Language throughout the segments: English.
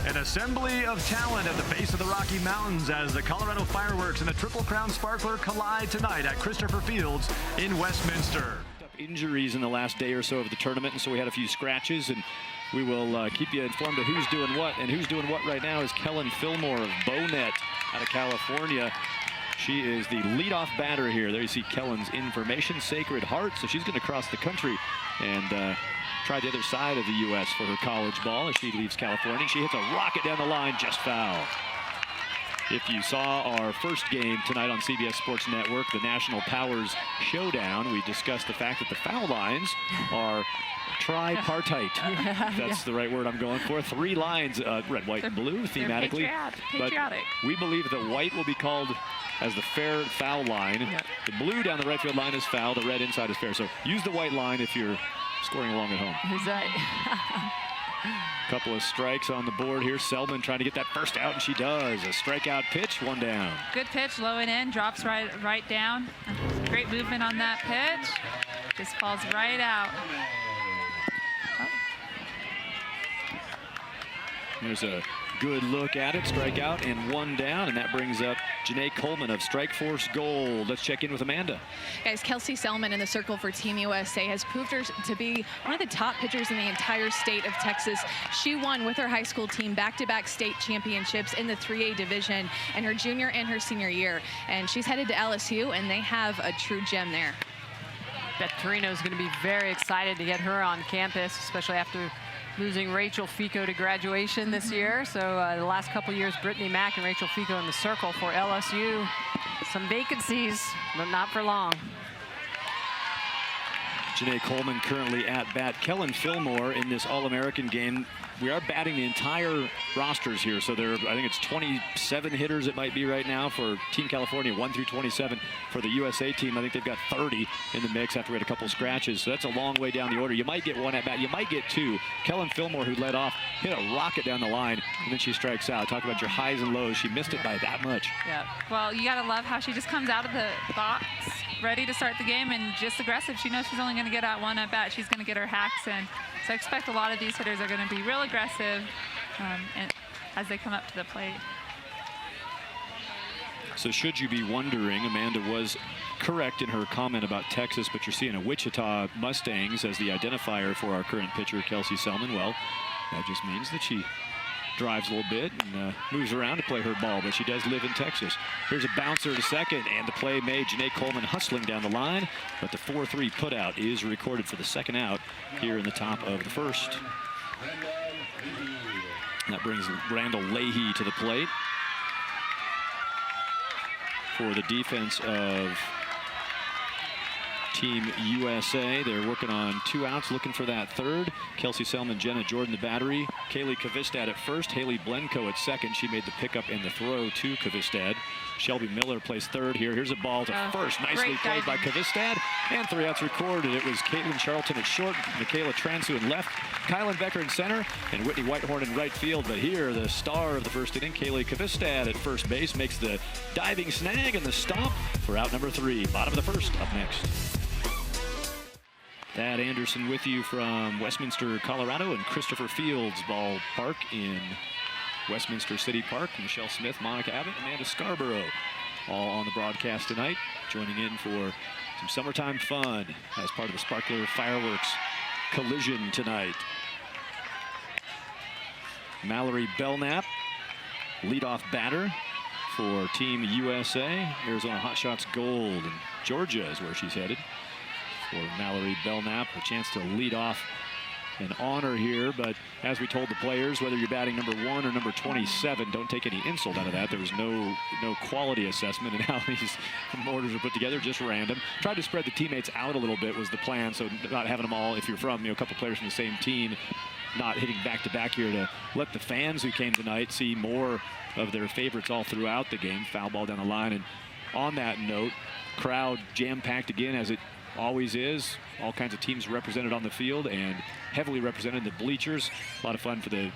An assembly of talent at the base of the Rocky Mountains as the Colorado Fireworks and the Triple Crown Sparkler collide tonight at Christopher Fields in Westminster. Injuries in the last day or so of the tournament, and so we had a few scratches, and we will keep you informed of who's doing what. And who's doing what right now is Kellen Fillmore of Bonet out of California. She is the leadoff batter here. There you see Kellen's information, Sacred Heart. So she's going to cross the country and try the other side of the U.S. for her college ball as she leaves California. She hits a rocket down the line, just foul. If you saw our first game tonight on CBS Sports Network, the National Powers Showdown, we discussed the fact that the foul lines are tripartite. That's the right word I'm going for. 3 lines, red, white, and blue, thematically. Patriotic. But we believe that white will be called as the fair foul line. Yep. The blue down the right field line is foul. The red inside is fair. So use the white line if you're scoring along at home. Is that? Couple of strikes on the board here. Selman trying to get that first out, and she does. A strikeout pitch, 1 down. Good pitch, low and in, drops right down. Great movement on that pitch. Just falls right out. Oh. There's a good look at it. Strikeout and 1 down, and that brings up Janae Coleman of Strikeforce Gold. Let's check in with Amanda. Guys, Kelsey Selman in the circle for Team USA has proved her to be one of the top pitchers in the entire state of Texas. She won with her high school team back-to-back state championships in the 3A division in her junior and her senior year. And she's headed to LSU, and they have a true gem there. Bet Torino's going to be very excited to get her on campus, especially after losing Rachel Fico to graduation this year. So the last couple years, Brittany Mack and Rachel Fico in the circle for LSU. Some vacancies, but not for long. Janae Coleman currently at bat. Kellen Fillmore in this All-American game. We are batting the entire rosters here, so there, I think it's 27 hitters it might be right now for Team California, 1 through 27 for the USA team. I think they've got 30 in the mix after we had a couple scratches, so that's a long way down the order. You might get 1 at bat, you might get 2. Kellen Fillmore, who led off, hit a rocket down the line, and then she strikes out. Talk about your highs and lows. She missed it by that much. Yeah, well, you gotta love how she just comes out of the box, ready to start the game, and just aggressive. She knows she's only gonna get out 1 at bat. She's gonna get her hacks in. So I expect a lot of these hitters are going to be real aggressive and as they come up to the plate. So should you be wondering, Amanda was correct in her comment about Texas, but you're seeing a Wichita Mustangs as the identifier for our current pitcher, Kelsey Selman. Well, that just means that she drives a little bit and moves around to play her ball, but she does live in Texas. Here's a bouncer to second, and the play made. Janae Coleman hustling down the line, but the 4-3 putout is recorded for the second out here in the top of the first. That brings Randall Leahy to the plate for the defense of Team USA. They're working on 2 outs, looking for that third. Kelsey Selman, Jenna Jordan, the battery. Kaylee Kvistad at first. Haley Blenko at second. She made the pickup and the throw to Kvistad. Shelby Miller plays third here. Here's a ball to first. Nicely played by Kvistad. And 3 outs recorded. It was Caitlin Charlton at short, Michaela Transu in left, Kylan Becker in center, and Whitney Whitehorn in right field. But here, the star of the first inning, Kaylee Kvistad at first base, makes the diving snag and the stop for out number 3. Bottom of the first, up next. Thad Anderson with you from Westminster, Colorado, and Christopher Fields Ballpark in Westminster City Park. Michelle Smith, Monica Abbott, Amanda Scarborough, all on the broadcast tonight, joining in for some summertime fun as part of the Sparkler Fireworks collision tonight. Mallory Belknap, leadoff batter for Team USA. Arizona Hotshots Gold, and Georgia is where she's headed. For Mallory Belknap, a chance to lead off an honor here, but as we told the players, whether you're batting number 1 or number 27, don't take any insult out of that. There was no quality assessment in how these orders were put together, just random. Tried to spread the teammates out a little bit was the plan, so not having them all, if you're from a couple players from the same team, not hitting back-to-back here to let the fans who came tonight see more of their favorites all throughout the game. Foul ball down the line, and on that note, crowd jam-packed again as it always is. All kinds of teams represented on the field and heavily represented in the bleachers. A lot of fun for the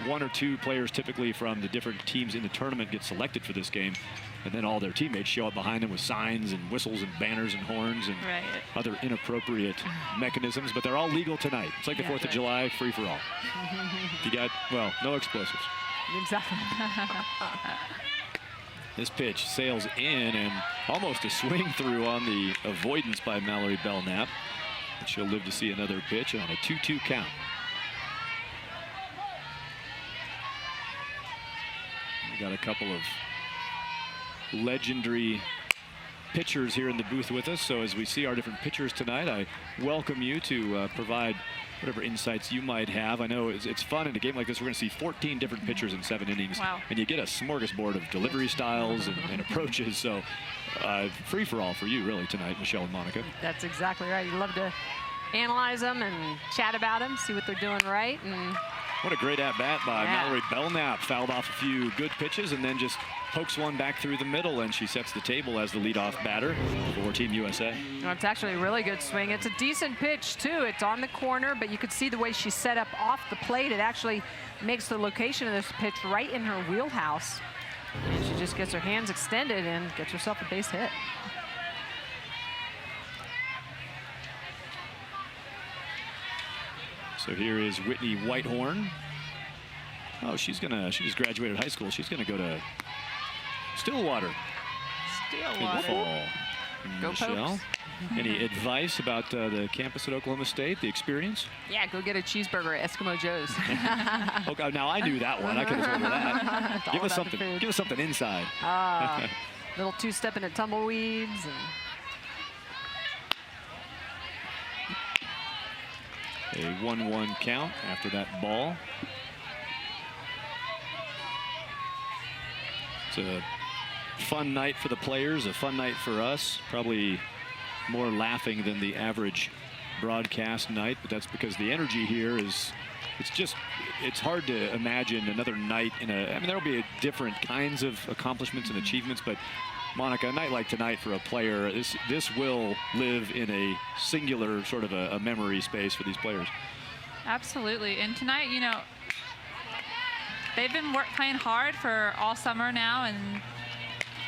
1 or 2 players typically from the different teams in the tournament get selected for this game, and then all their teammates show up behind them with signs and whistles and banners and horns and other inappropriate mechanisms, but they're all legal tonight. It's like the 4th of July, free for all. You got, well, no explosives. Exactly. This pitch sails in and almost a swing through on the avoidance by Mallory Belknap. But she'll live to see another pitch on a 2-2 count. We got a couple of legendary pitchers here in the booth with us. So as we see our different pitchers tonight, I welcome you to provide whatever insights you might have. I know it's fun in a game like this. We're going to see 14 different pitchers in 7 innings. Wow. And you get a smorgasbord of delivery styles and approaches. So free for all for you really tonight, Michelle and Monica. That's exactly right. You love to analyze them and chat about them, see what they're doing right. And what a great at-bat by Mallory Belknap. Fouled off a few good pitches and then just pokes one back through the middle, and she sets the table as the leadoff batter for Team USA. well, it's actually a really good swing. It's a decent pitch, too. It's on the corner, but you could see the way she set up off the plate. It actually makes the location of this pitch right in her wheelhouse. And she just gets her hands extended and gets herself a base hit. So here is Whitney Whitehorn. Oh, she just graduated high school. She's gonna go to Stillwater in the fall. Go Michelle, Pokes. any advice about the campus at Oklahoma State, the experience? Yeah, go get a cheeseburger at Eskimo Joe's. Okay, now I knew that one. I could have told her that. It's all Give us about the something. food. Give us something inside. Little two-stepping at tumbleweeds. And A 1-1 count after that ball. It's a fun night for the players, a fun night for us. Probably more laughing than the average broadcast night, but that's because the energy here is, it's hard to imagine another night in a, I mean, there'll be different kinds of accomplishments and achievements, but Monica, a night like tonight for a player, this will live in a singular sort of a memory space for these players. Absolutely. And tonight, you know, they've been playing hard for all summer now, and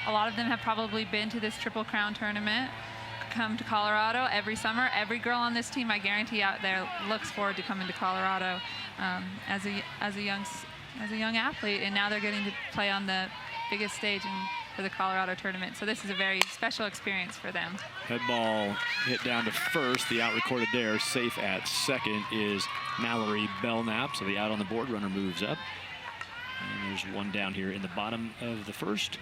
a lot of them have probably been to this Triple Crown tournament, come to Colorado every summer. Every girl on this team, I guarantee, out there looks forward to coming to Colorado as a young athlete, and now they're getting to play on the biggest stage for the Colorado tournament. So this is a very special experience for them. Head ball hit down to first. The out recorded there, safe at second, is Mallory Belknap. So the out on the board, runner moves up. And there's one down here in the bottom of the first.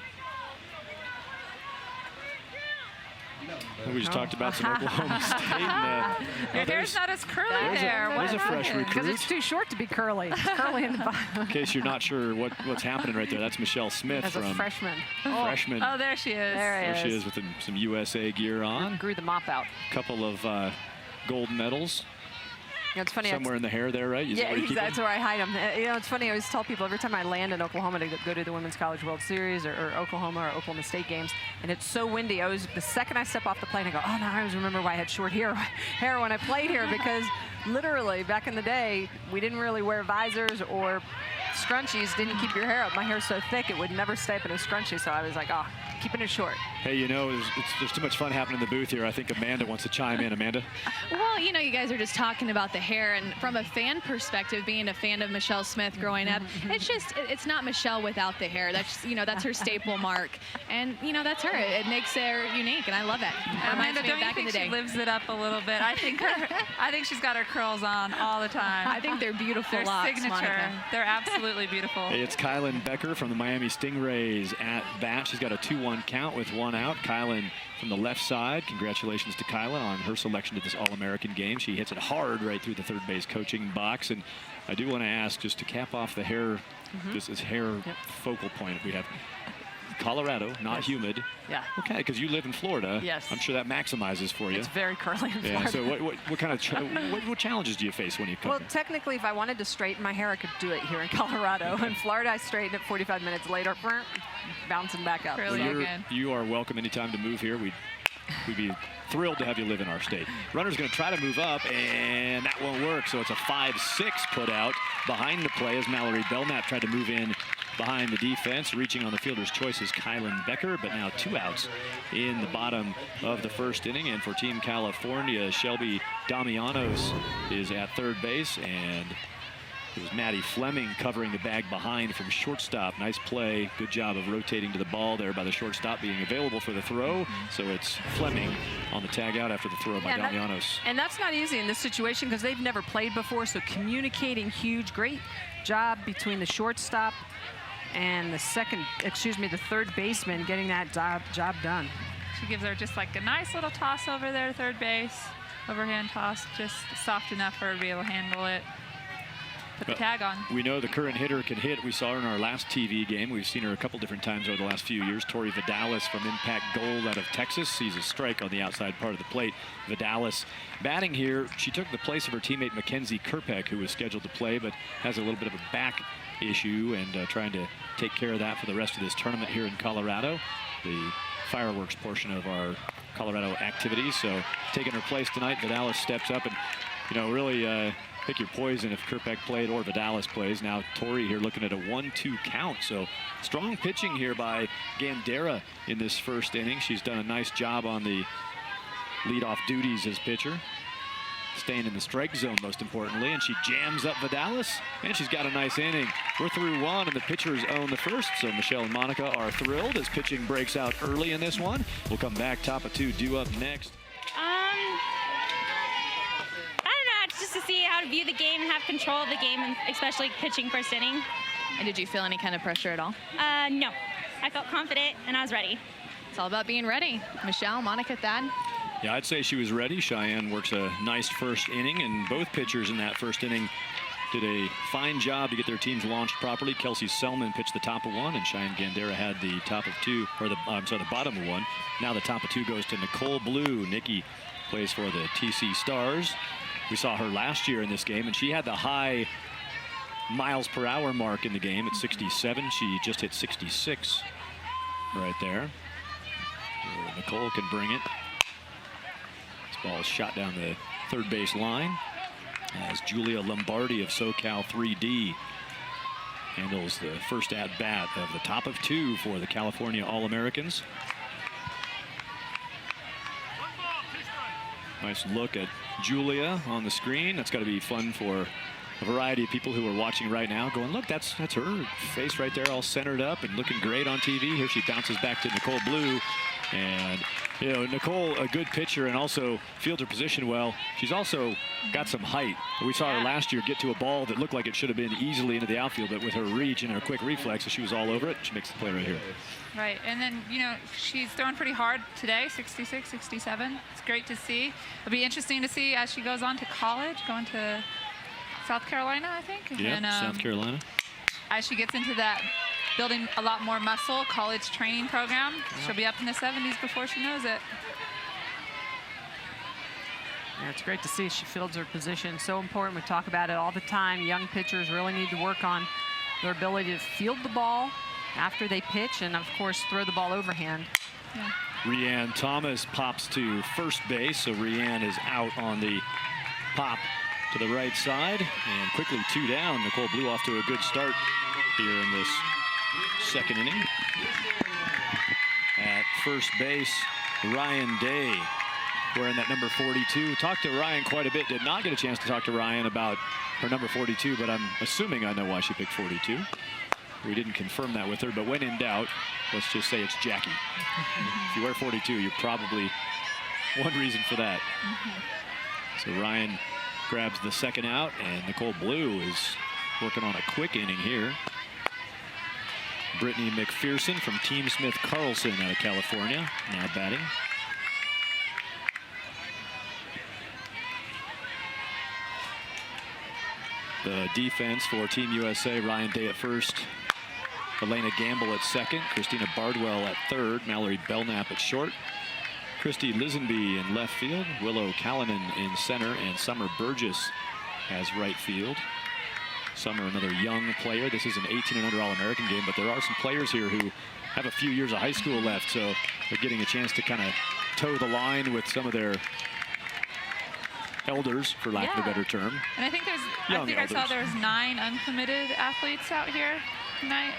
We just talked about some Oklahoma State. Your hair's not as curly there. There's a fresh recruit. because it's too short to be curly. It's curly in the bottom. In case you're not sure what's happening right there, that's Michelle Smith As a from freshman. freshman. Oh, there she is. There There she is with some USA gear on. Grew the mop out. Couple of gold medals. You know, it's funny. Somewhere in the hair there, right? Is that Yeah, where you keep that's them? where I hide them. You know, it's funny. I always tell people every time I land in Oklahoma to go to the Women's College World Series or Oklahoma or Oklahoma State games, and it's so windy. The second I step off the plane, I go, oh, now I always remember why I had short hair when I played here, because literally back in the day, we didn't really wear visors or scrunchies. Didn't keep your hair up. My hair's so thick it would never stay up in a scrunchie, so I was like, oh, keeping it short. Hey, you know, there's too much fun happening in the booth here. I think Amanda wants to chime in. Amanda? Well, you know, you guys are just talking about the hair, and from a fan perspective, being a fan of Michelle Smith growing up, it's not Michelle without the hair. That's, you know, that's her staple mark, and you know, that's her. It makes her unique, and I love it. Amanda, Reminds me of don't you back in think the she day. lives it up a little bit? I think she's got her curls on all the time. I think they're beautiful Their locks, signature. Monica. They're absolutely beautiful. Hey, it's Kylan Becker from the Miami Stingrays at bat. She's got a 2-1 count with one out. Kylan from the left side. Congratulations to Kylan on her selection to this All-American game. She hits it hard right through the third base coaching box. And I do want to ask, just to cap off the hair, this is hair focal point. We have Colorado, not humid. Yeah. Okay, because you live in Florida. Yes. I'm sure that maximizes for you. It's very curly in Yeah. Florida. So what kind of what challenges do you face when you come? Well, technically, if I wanted to straighten my hair, I could do it here in Colorado. In Florida, I straighten it 45 minutes later, bouncing back up. Curly again. You are welcome anytime to move here. We'd be thrilled to have you live in our state. Runner's going to try to move up, and that won't work. So it's a 5-6 put out behind the play as Mallory Belknap tried to move in behind the defense. Reaching on the fielder's choice is Kylan Becker, but now 2 outs in the bottom of the first inning. And for Team California, Shelby Damianos is at third base, and It was Maddie Fleming covering the bag behind from shortstop. Nice play. Good job of rotating to the ball there by the shortstop, being available for the throw. So it's Fleming on the tag out after the throw by Damianos. And that's not easy in this situation because they've never played before. So communicating huge. Great job between the shortstop and the third baseman getting that job done. She gives her just like a nice little toss over there, third base. Overhand toss, just soft enough for her to be able to handle it. Put the tag on. We know the current hitter can hit. We saw her in our last TV game. We've seen her a couple different times over the last few years. Tori Vidalis from Impact Gold out of Texas sees a strike on the outside part of the plate. Vidalis batting here. She took the place of her teammate Mackenzie Kerpeck, who was scheduled to play, but has a little bit of a back issue and trying to take care of that for the rest of this tournament here in Colorado. The fireworks portion of our Colorado activities. So taking her place tonight, Vidalis steps up and, really pick your poison if Kerpeck played or Vidalis plays. Now Tori here looking at a 1-2 count. So strong pitching here by Gandera in this first inning. She's done a nice job on the leadoff duties as pitcher. Staying in the strike zone, most importantly, and she jams up Vidalis, and she's got a nice inning. We're through one, and the pitchers own the first, so Michelle and Monica are thrilled as pitching breaks out early in this one. We'll come back, top of two, due up next. I don't know, it's just to see how to view the game and have control of the game, and especially pitching first inning. And did you feel any kind of pressure at all? No, I felt confident, and I was ready. It's all about being ready. Michelle, Monica, Thad? Yeah, I'd say she was ready. Cheyenne works a nice first inning, and both pitchers in that first inning did a fine job to get their teams launched properly. Kelsey Selman pitched the top of one, and Cheyenne Gandera had the top of two, or the bottom of one. Now the top of two goes to Nicole Blue. Nikki plays for the TC Stars. We saw her last year in this game, and she had the high miles per hour mark in the game at 67. She just hit 66 right there. So Nicole can bring it. Ball is shot down the third base line as Julia Lombardi of SoCal 3D handles the first at-bat of the top of two for the California All-Americans. Nice look at Julia on the screen. That's got to be fun for a variety of people who are watching right now going, look, that's her face right there all centered up and looking great on TV. Here she bounces back to Nicole Blue. And, Nicole, a good pitcher and also fields her position well. She's also got some height. We saw her last year get to a ball that looked like it should have been easily into the outfield, but with her reach and her quick reflexes, she was all over it. She makes the play right here. Right, and then, she's throwing pretty hard today, 66, 67. It's great to see. It'll be interesting to see as she goes on to college, going to South Carolina, I think. Yeah, and, South Carolina. As she gets into that building a lot more muscle college training program, she'll be up in the 70s before she knows it. Yeah, it's great to see she fields her position. So important. We talk about it all the time. Young pitchers really need to work on their ability to field the ball after they pitch and, of course, throw the ball overhand. Yeah. Rianne Thomas pops to first base, so Rianne is out on the pop to the right side, and quickly two down. Nicole Blue off to a good start here in this second inning. At first base, Ryan Day wearing that number 42. Talked to Ryan quite a bit. Did not get a chance to talk to Ryan about her number 42, but I'm assuming I know why she picked 42. We didn't confirm that with her, but when in doubt, let's just say it's Jackie. If you wear 42, you're probably one reason for that. So Ryan grabs the second out, and Nicole Blue is working on a quick inning here. Brittany McPherson from Team Smith Carlson out of California, now batting. The defense for Team USA, Ryan Day at first, Elena Gamble at second, Christina Bardwell at third, Mallory Belknap at short, Christy Lisenby in left field, Willow Callanan in center, and Summer Burgess as right field. Summer, another young player. This is an 18 and under All-American game, but there are some players here who have a few years of high school left, so they're getting a chance to kind of toe the line with some of their elders, for lack of a better term. And I think I saw there's 9 uncommitted athletes out here tonight.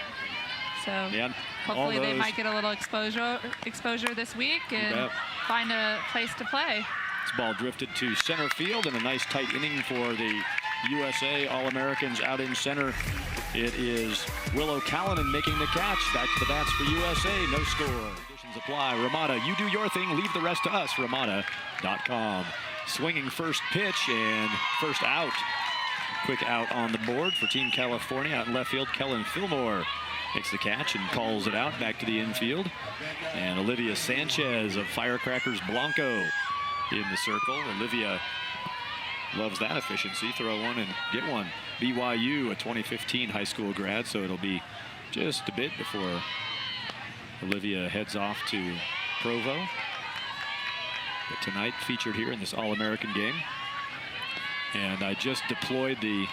So hopefully they might get a little exposure this week and find a place to play. This ball drifted to center field, and a nice tight inning for the USA All-Americans out in center. It is Willow Callanan making the catch. Back to the bats for USA. No score. Conditions apply. Ramada, you do your thing. Leave the rest to us. Ramada.com. Swinging first pitch and first out. Quick out on the board for Team California. Out in left field, Kellen Fillmore makes the catch and calls it out back to the infield. And Olivia Sanchez of Firecrackers Blanco in the circle. Olivia loves that efficiency. Throw one and get one. BYU, a 2015 high school grad, so it'll be just a bit before Olivia heads off to Provo. But tonight featured here in this All-American game. And I just deployed the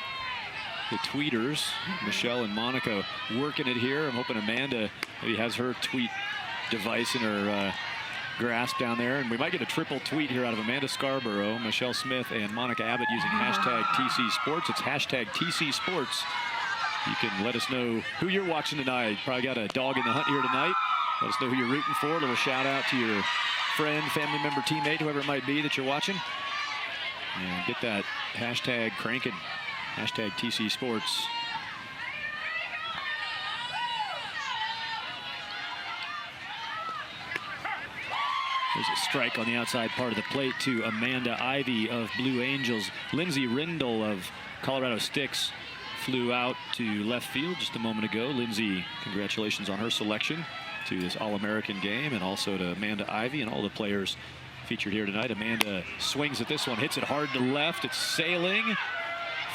tweeters. Michelle and Monica working it here. I'm hoping Amanda maybe has her tweet device in her grasp down there. And we might get a triple tweet here out of Amanda Scarborough, Michelle Smith, and Monica Abbott using hashtag TC Sports. It's hashtag TC Sports. You can let us know who you're watching tonight. Probably got a dog in the hunt here tonight. Let us know who you're rooting for. A little shout out to your friend, family member, teammate, whoever it might be that you're watching. And get that hashtag cranking. Hashtag TC Sports. There's a strike on the outside part of the plate to Amanda Ivy of Blue Angels. Lindsay Rindle of Colorado Sticks flew out to left field just a moment ago. Lindsay, congratulations on her selection to this All-American game, and also to Amanda Ivy and all the players featured here tonight. Amanda swings at this one, hits it hard to left. It's sailing,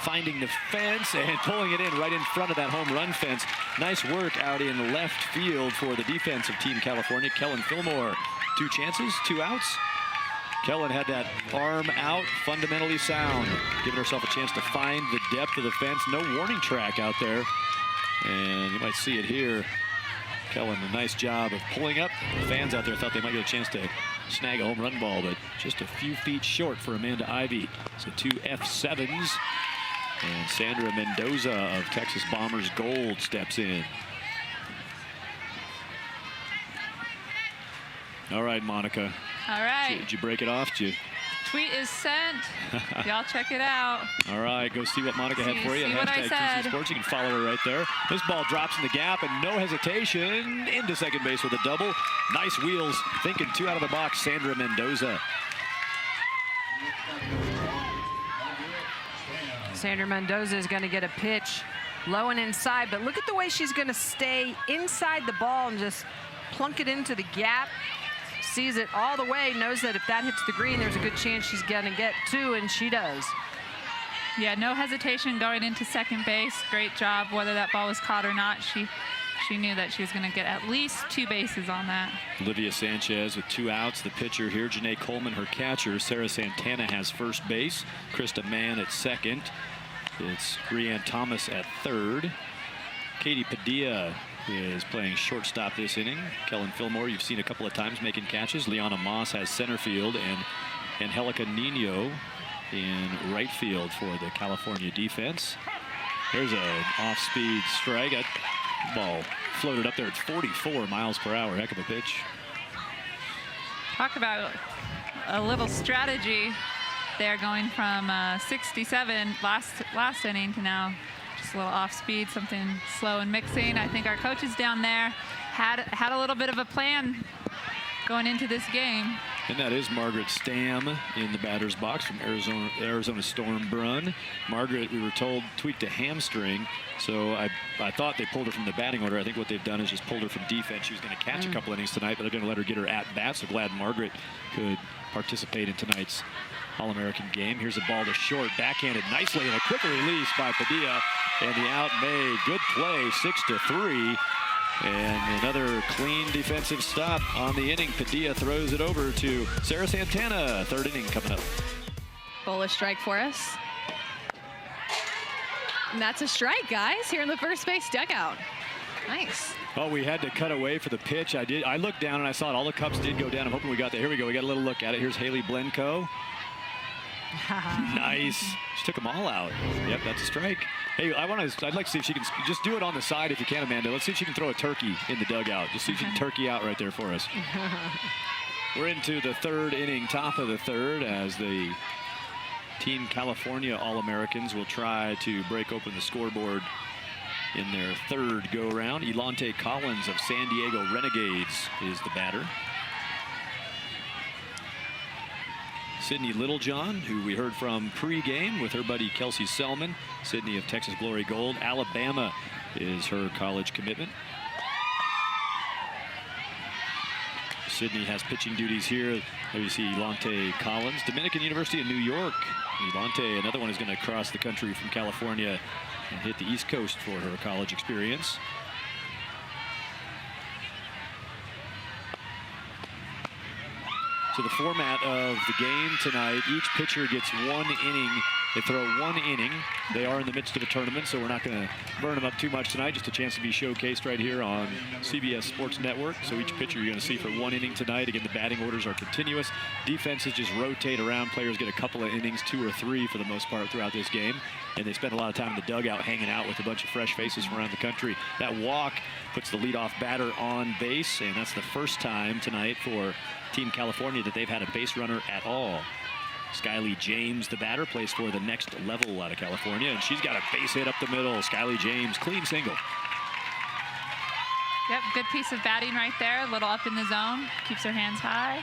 finding the fence, and pulling it in right in front of that home run fence. Nice work out in left field for the defense of Team California. Kellen Fillmore, 2 chances, 2 outs. Kellen had that arm out, fundamentally sound, giving herself a chance to find the depth of the fence. No warning track out there, and you might see it here. Kellen, a nice job of pulling up. The fans out there thought they might get a chance to snag a home run ball, but just a few feet short for Amanda Ivy. So 2 F7s. And Sandra Mendoza of Texas Bombers Gold steps in. All right, Monica. All right. Did you break it off? Tweet is sent. Y'all check it out. All right, go see what Monica had for you. See what I said. TC Sports. You can follow her right there. This ball drops in the gap, and no hesitation into second base with a double. Nice wheels, thinking 2 out of the box, Sandra Mendoza. Sandra Mendoza is going to get a pitch low and inside, but look at the way she's going to stay inside the ball and just plunk it into the gap. Sees it all the way, knows that if that hits the green, there's a good chance she's going to get 2, and she does. Yeah, no hesitation going into second base. Great job, whether that ball was caught or not. She knew that she was going to get at least 2 bases on that. Olivia Sanchez with 2 outs. The pitcher here, Janae Coleman, her catcher. Sarah Santana has first base. Krista Mann at second. It's Brianne Thomas at third. Katie Padilla is playing shortstop this inning. Kellen Fillmore, you've seen a couple of times making catches. Liana Moss has center field, and Angelica Nino in right field for the California defense. There's an off-speed strike. That ball floated up there at 44 miles per hour. Heck of a pitch. Talk about a little strategy there, going from 67 last inning to now just a little off speed, something slow and mixing. I think our coaches down there had a little bit of a plan going into this game. And that is Margaret Stam in the batter's box from Arizona Storm Brunn. Margaret, we were told, tweaked a hamstring, so I thought they pulled her from the batting order. I think what they've done is just pulled her from defense. She was going to catch a couple innings tonight, but they're going to let her get her at bat. So glad Margaret could participate in tonight's All-American game. Here's a ball to short, backhanded nicely, and a quick release by Padilla, and the out made. Good play, 6-3. And another clean defensive stop on the inning. Padilla throws it over to Sarah Santana. 3rd inning coming up. Bullish strike for us. And that's a strike, guys, here in the first base dugout. Nice. Oh, we had to cut away for the pitch. I looked down and I saw it. All the cups did go down. I'm hoping we got there. Here we go. We got a little look at it. Here's Haley Blenko. Nice. She took them all out. Yep, that's a strike. Hey, I'd like to see if she can just do it on the side if you can, Amanda. Let's see if she can throw a turkey in the dugout. Just see if she can turkey out right there for us. We're into the 3rd inning, top of the 3rd, as the Team California All-Americans will try to break open the scoreboard in their third go-round. Elante Collins of San Diego Renegades is the batter. Sydney Littlejohn, who we heard from pre-game with her buddy Kelsey Selman. Sydney of Texas Glory Gold. Alabama is her college commitment. Sydney has pitching duties here. There you see Elante Collins. Dominican University of New York. Elante, another one, is going to cross the country from California and hit the East Coast for her college experience. So the format of the game tonight, each pitcher gets 1 inning. They throw 1 inning. They are in the midst of a tournament, so we're not going to burn them up too much tonight. Just a chance to be showcased right here on CBS Sports Network. So each pitcher you're going to see for 1 inning tonight. Again, the batting orders are continuous. Defenses just rotate around. Players get a couple of innings, 2 or 3 for the most part throughout this game. And they spend a lot of time in the dugout hanging out with a bunch of fresh faces from around the country. That walk puts the leadoff batter on base, and that's the first time tonight for Team California that they've had a base runner at all. Skylie James, the batter, plays for the Next Level out of California, and she's got a base hit up the middle. Skylie James, clean single. Yep, good piece of batting right there. A little up in the zone. Keeps her hands high.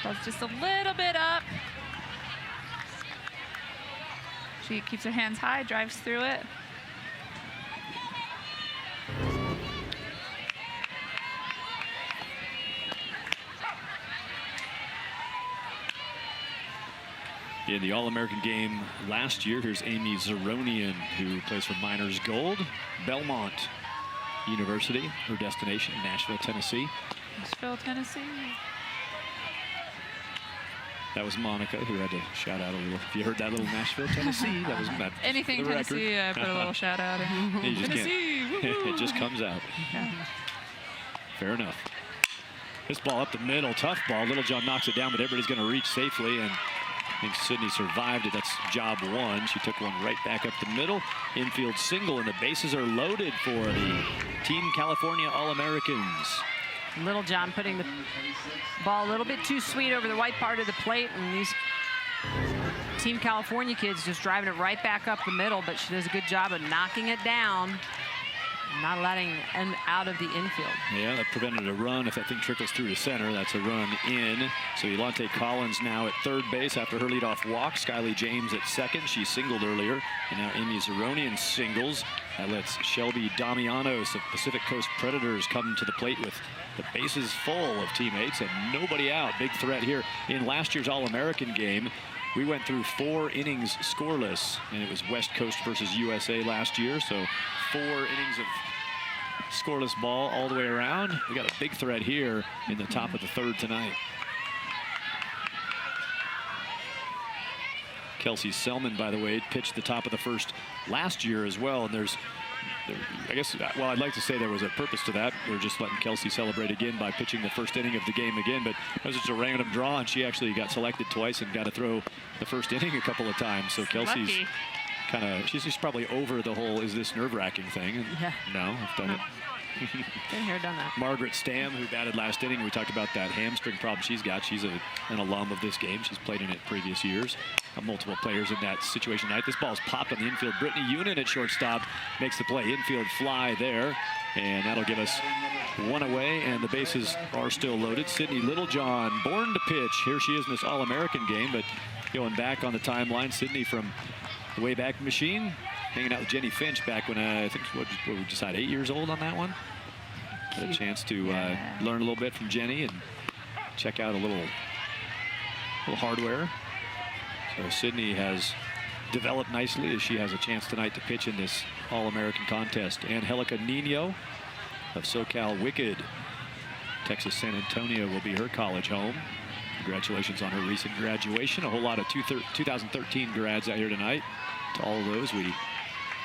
Goes just a little bit up. She keeps her hands high, drives through it. In the All-American game last year, here's Amy Zeronian, who plays for Miners Gold. Belmont University, her destination, Nashville, Tennessee. Nashville, Tennessee. That was Monica, who had to shout out a little. If you heard that little Nashville, Tennessee, that was that. Anything Tennessee, I put a little shout out in. You just Tennessee! it just comes out. Yeah. Fair enough. This ball up the middle, tough ball. Littlejohn knocks it down, but everybody's going to reach safely, and I think Sydney survived it. That's job 1. She took one right back up the middle. Infield single, and the bases are loaded for the Team California All-Americans. Littlejohn putting the ball a little bit too sweet over the white part of the plate, and these Team California kids just driving it right back up the middle, but she does a good job of knocking it down, not letting it out of the infield. Yeah, that prevented a run. If that thing trickles through to center, that's a run in. So Elante Collins now at third base after her leadoff walk. Skylie James at second. She singled earlier. And now Amy Zeronian singles. That lets Shelby Damianos of Pacific Coast Predators come to the plate with the bases full of teammates and nobody out. Big threat here. In last year's All-American game, we went through 4 innings scoreless, and it was West Coast versus USA last year. So 4 innings of scoreless ball all the way around. We got a big threat here in the top of the third tonight. Kelsey Selman, by the way, pitched the top of the first last year as well. And I guess, well, I'd like to say there was a purpose to that. We're just letting Kelsey celebrate again by pitching the first inning of the game again. But it was just a random draw, and she actually got selected twice and got to throw the first inning a couple of times. So Kelsey's kind of, she's just probably over the whole is this nerve-wracking thing. Yeah. No, I've done it. Been here, done that. Margaret Stam, who batted last inning. We talked about that hamstring problem she's got. She's an alum of this game. She's played in it previous years. Multiple players in that situation tonight. This ball's popped on the infield. Brittany Unin at shortstop makes the play. Infield fly there, and that'll give us 1 away, and the bases are still loaded. Sydney Littlejohn, born to pitch. Here she is in this All-American game, but going back on the timeline, Sydney from the Wayback Machine, hanging out with Jenny Finch back when I think what we decided 8 years old on that one. Had a chance to learn a little bit from Jenny and check out a little hardware. So Sydney has developed nicely as she has a chance tonight to pitch in this All-American contest. Angelica Nino of SoCal Wicked, Texas San Antonio, will be her college home. Congratulations on her recent graduation. A whole lot of 2013 grads out here tonight. To all of those, we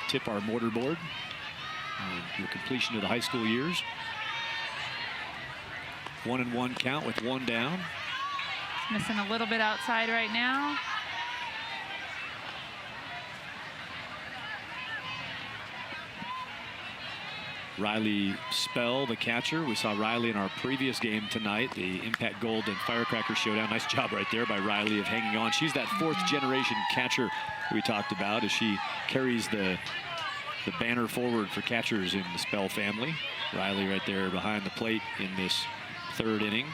tip our mortarboard. The completion of the high school years. 1-1 count with 1 down. Missing a little bit outside right now. Riley Spell, the catcher. We saw Riley in our previous game tonight, the Impact Gold and Firecracker Showdown. Nice job right there by Riley of hanging on. She's that fourth-generation catcher we talked about as she carries the banner forward for catchers in the Spell family. Riley right there behind the plate in this third inning.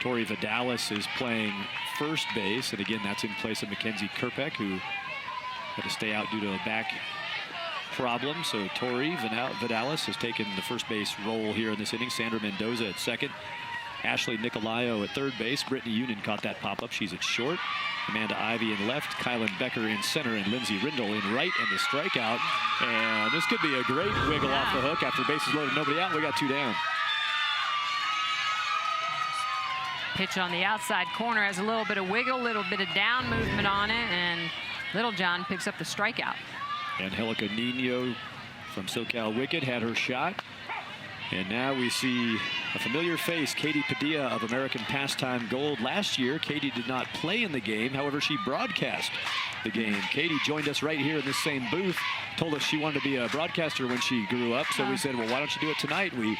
Tori Vidalis is playing first base, and again, that's in place of Mackenzie Kerpeck, who had to stay out due to a back problem. So Tori Vidalis has taken the first base role here in this inning. Sandra Mendoza at second. Ashley Nicolayo at third base. Brittany Union caught that pop-up. She's at short. Amanda Ivey in left. Kylan Becker in center. And Lindsay Rindle in right. And the strikeout. And this could be a great wiggle off the hook. After bases loaded, nobody out. We got 2 down. Pitch on the outside corner has a little bit of wiggle, little bit of down movement on it. And Littlejohn picks up the strikeout. Angelica Nino from SoCal Wicked had her shot. And now we see a familiar face, Katie Padilla of American Pastime Gold. Last year, Katie did not play in the game. However, she broadcast the game. Katie joined us right here in this same booth, told us she wanted to be a broadcaster when she grew up. So we said, well, why don't you do it tonight? We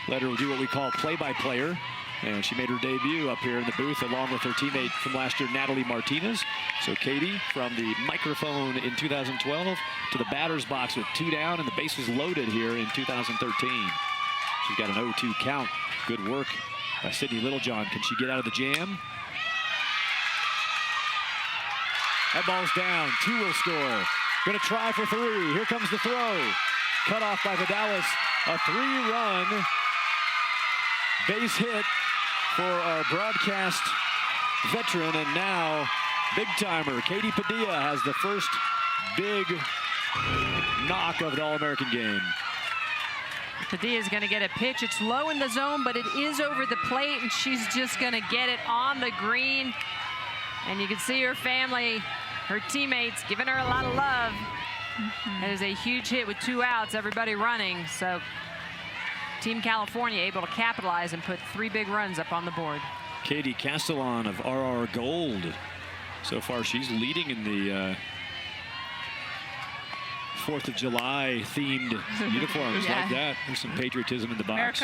let her do what we call play-by-player. And she made her debut up here in the booth along with her teammate from last year, Natalie Martinez. So Katie, from the microphone in 2012 to the batter's box with 2 down, and the bases loaded here in 2013. She's got an 0-2 count. Good work by Sydney Littlejohn. Can she get out of the jam? That ball's down. 2 will score. Going to try for 3. Here comes the throw. Cut off by Vidalis. A 3-run base hit for our broadcast veteran, and now big-timer Katie Padilla has the first big knock of the All-American game. Padilla's going to get a pitch. It's low in the zone, but it is over the plate, and she's just going to get it on the green. And you can see her family, her teammates, giving her a lot of love. That is a huge hit with 2 outs, everybody running. So Team California able to capitalize and put 3 big runs up on the board. Katie Castellan of RR Gold. So far, she's leading in the 4th of July themed uniforms like that. There's some patriotism in the box.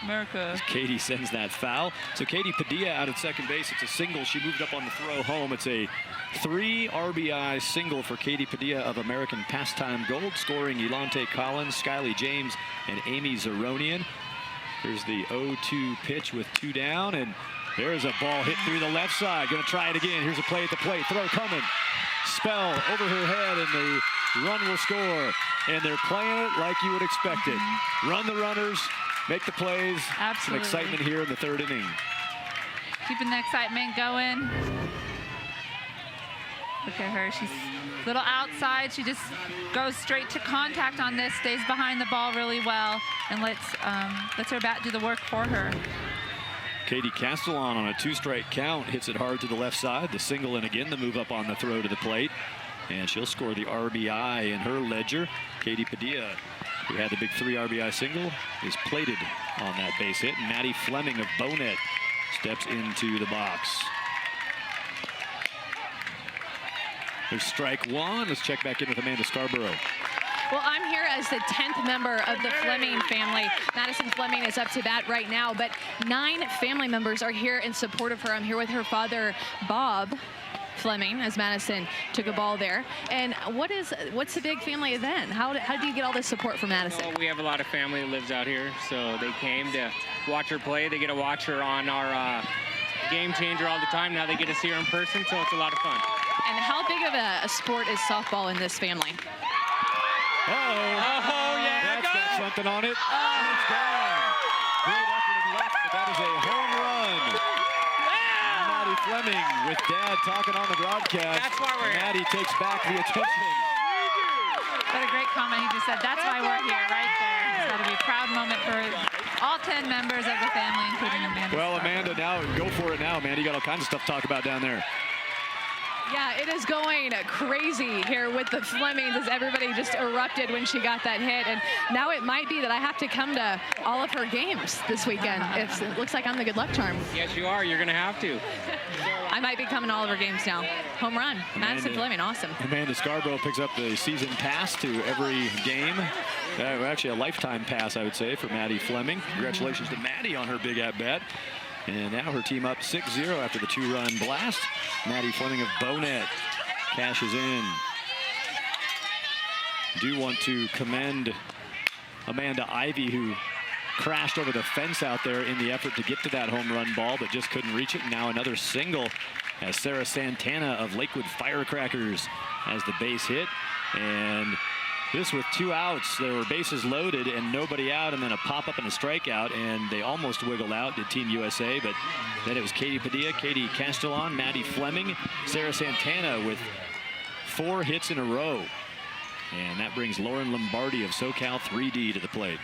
America. As Katie sends that foul. So Katie Padilla out at second base. It's a single. She moved up on the throw home. It's a 3 RBI single for Katie Padilla of American Pastime Gold, scoring Elante Collins, Skylie James, and Amy Zeronian. Here's the 0-2 pitch with 2 down, and there's a ball hit through the left side. Going to try it again. Here's a play at the plate. Throw coming. Spell over her head, and the run will score. And they're playing it like you would expect it. Run the runners, make the plays. Absolutely. Some excitement here in the 3rd inning. Keeping the excitement going. Look at her. She's a little outside. She just goes straight to contact on this, stays behind the ball really well, and lets her bat do the work for her. Katie Castellan on a 2-strike count hits it hard to the left side. The single, and again the move up on the throw to the plate. And she'll score the RBI in her ledger. Katie Padilla, who had the big 3 RBI single, is plated on that base hit. And Maddie Fleming of Bonet steps into the box. There's strike 1. Let's check back in with Amanda Scarborough. Well, I'm here as the 10th member of the Fleming family. Madison Fleming is up to bat right now, but 9 family members are here in support of her. I'm here with her father, Bob Fleming, as Madison took a ball there. And what's the big family event? How do you get all this support from Madison? Well, we have a lot of family that lives out here, so they came to watch her play. They get to watch her on our game changer all the time. Now they get to see her in person, so it's a lot of fun. And how big of a sport is softball in this family? Oh, yeah. That's got something on it. And it's gone. Great effort in left, but that is a home run. Maddie Fleming with Dad talking on the broadcast. That's why we're here. Maddie takes back the attention. What a great comment he just said. That's why we're here, right there. It's got to be a proud moment for all 10 members of the family, including Amanda. Well, Amanda, now go for it now, man. You got all kinds of stuff to talk about down there. Yeah, it is going crazy here with the Flemings as everybody just erupted when she got that hit. And now it might be that I have to come to all of her games this weekend. It looks like I'm the good luck charm. Yes, you are. You're going to have to. I might be coming to all of her games now. Home run. Madison Fleming, awesome. Amanda Scarborough picks up the season pass to every game. Actually, a lifetime pass, I would say, for Maddie Fleming. Congratulations to Maddie on her big at-bat. And now her team up 6-0 after the 2-run blast. Maddie Fleming of Bonet cashes in. Do want to commend Amanda Ivy, who crashed over the fence out there in the effort to get to that home run ball, but just couldn't reach it. Now another single as Sarah Santana of Lakewood Firecrackers has the base hit. And this with 2 outs. There were bases loaded and nobody out, and then a pop-up and a strikeout, and they almost wiggled out, did Team USA, but then it was Katie Padilla, Katie Castellon, Maddie Fleming, Sarah Santana with 4 hits in a row. And that brings Lauren Lombardi of SoCal 3D to the plate.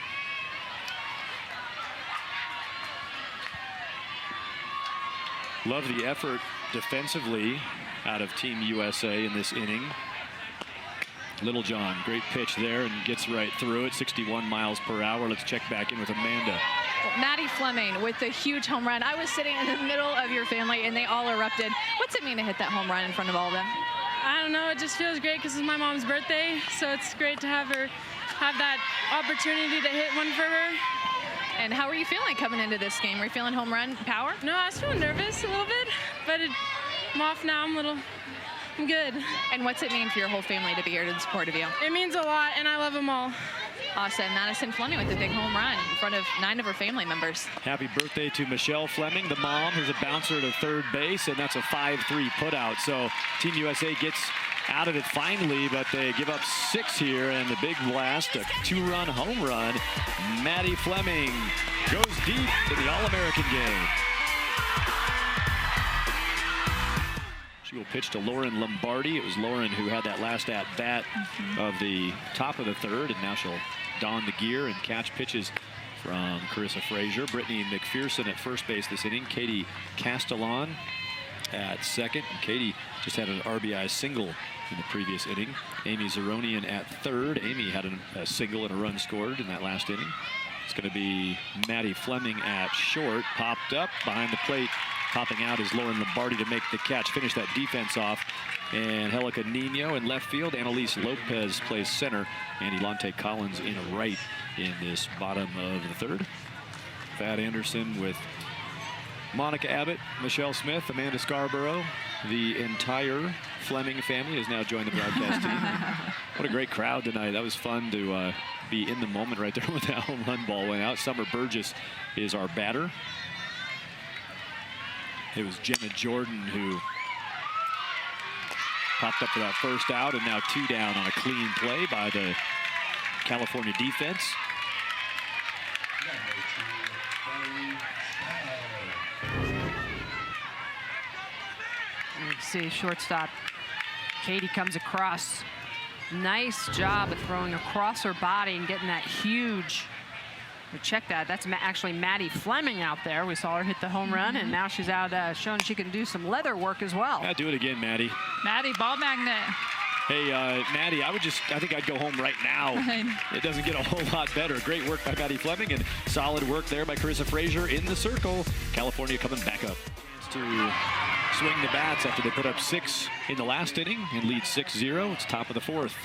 Love the effort defensively out of Team USA in this inning. Littlejohn, great pitch there and gets right through it, 61 miles per hour. Let's check back in with Amanda. Maddie Fleming with the huge home run. I was sitting in the middle of your family and they all erupted. What's it mean to hit that home run in front of all of them? I don't know, it just feels great because it's my mom's birthday, so it's great to have her have that opportunity to hit one for her. And how are you feeling coming into this game? Were you feeling home run power? No, I was feeling nervous a little bit, but I'm off now. I'm good. And what's it mean for your whole family to be here in support of you? It means a lot, and I love them all. Awesome. Madison Fleming with a big home run in front of 9 of her family members. Happy birthday to Michelle Fleming, the mom, who's a bouncer to third base, and that's a 5-3 putout. So Team USA gets out of it finally, but they give up 6 here, and the big blast, a 2-run home run. Maddie Fleming goes deep in the All-American game. She will pitch to Lauren Lombardi. It was Lauren who had that last at-bat of the top of the third, and now she'll don the gear and catch pitches from Carissa Frazier. Brittany McPherson at first base this inning. Katie Castellon at second. Katie just had an RBI single in the previous inning. Amy Zeronian at third. Amy had a single and a run scored in that last inning. It's going to be Maddie Fleming at short. Popped up behind the plate. Popping out is Lauren Lombardi to make the catch. Finish that defense off. And Helica Nino in left field. Annalise Lopez plays center. And Elante Collins in right in this bottom of the third. Thad Anderson with Monica Abbott, Michelle Smith, Amanda Scarborough. The entire Fleming family has now joined the broadcast team. What a great crowd tonight. That was fun to be in the moment right there when that home run ball went out. Summer Burgess is our batter. It was Jenna Jordan who popped up for that first out, and now 2 down on a clean play by the California defense. You can see shortstop Katie comes across. Nice job of throwing across her body and getting that huge. Check that. That's actually Maddie Fleming out there. We saw her hit the home run, and now she's out showing she can do some leather work as well. Yeah, do it again, Maddie. Maddie, ball magnet. Hey, Maddie, I think I'd go home right now. It doesn't get a whole lot better. Great work by Maddie Fleming, and solid work there by Carissa Frazier in the circle. California coming back up to swing the bats after they put up 6 in the last inning and lead 6-0. It's top of the 4th.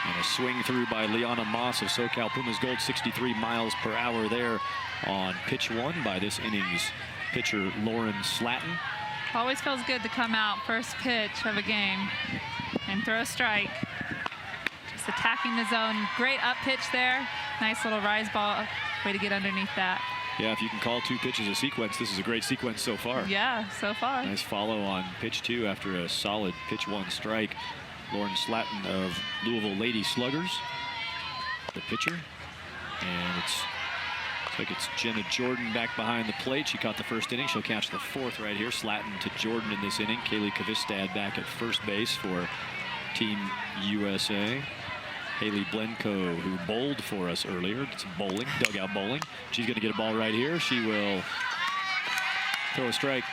And a swing through by Liana Moss of SoCal Pumas Gold, 63 miles per hour there on pitch 1 by this inning's pitcher, Lauren Slatton. Always feels good to come out first pitch of a game and throw a strike. Just attacking the zone. Great up pitch there. Nice little rise ball. Way to get underneath that. Yeah, if you can call 2 pitches a sequence, this is a great sequence so far. Yeah, so far. Nice follow on pitch 2 after a solid pitch 1 strike. Lauren Slatton of Louisville Lady Sluggers, the pitcher. And looks like it's Jenna Jordan back behind the plate. She caught the first inning. She'll catch the 4th right here. Slatton to Jordan in this inning. Kaylee Kvistad back at first base for Team USA. Haley Blenko, who bowled for us earlier. It's bowling, dugout bowling. She's going to get a ball right here. She will throw a strike.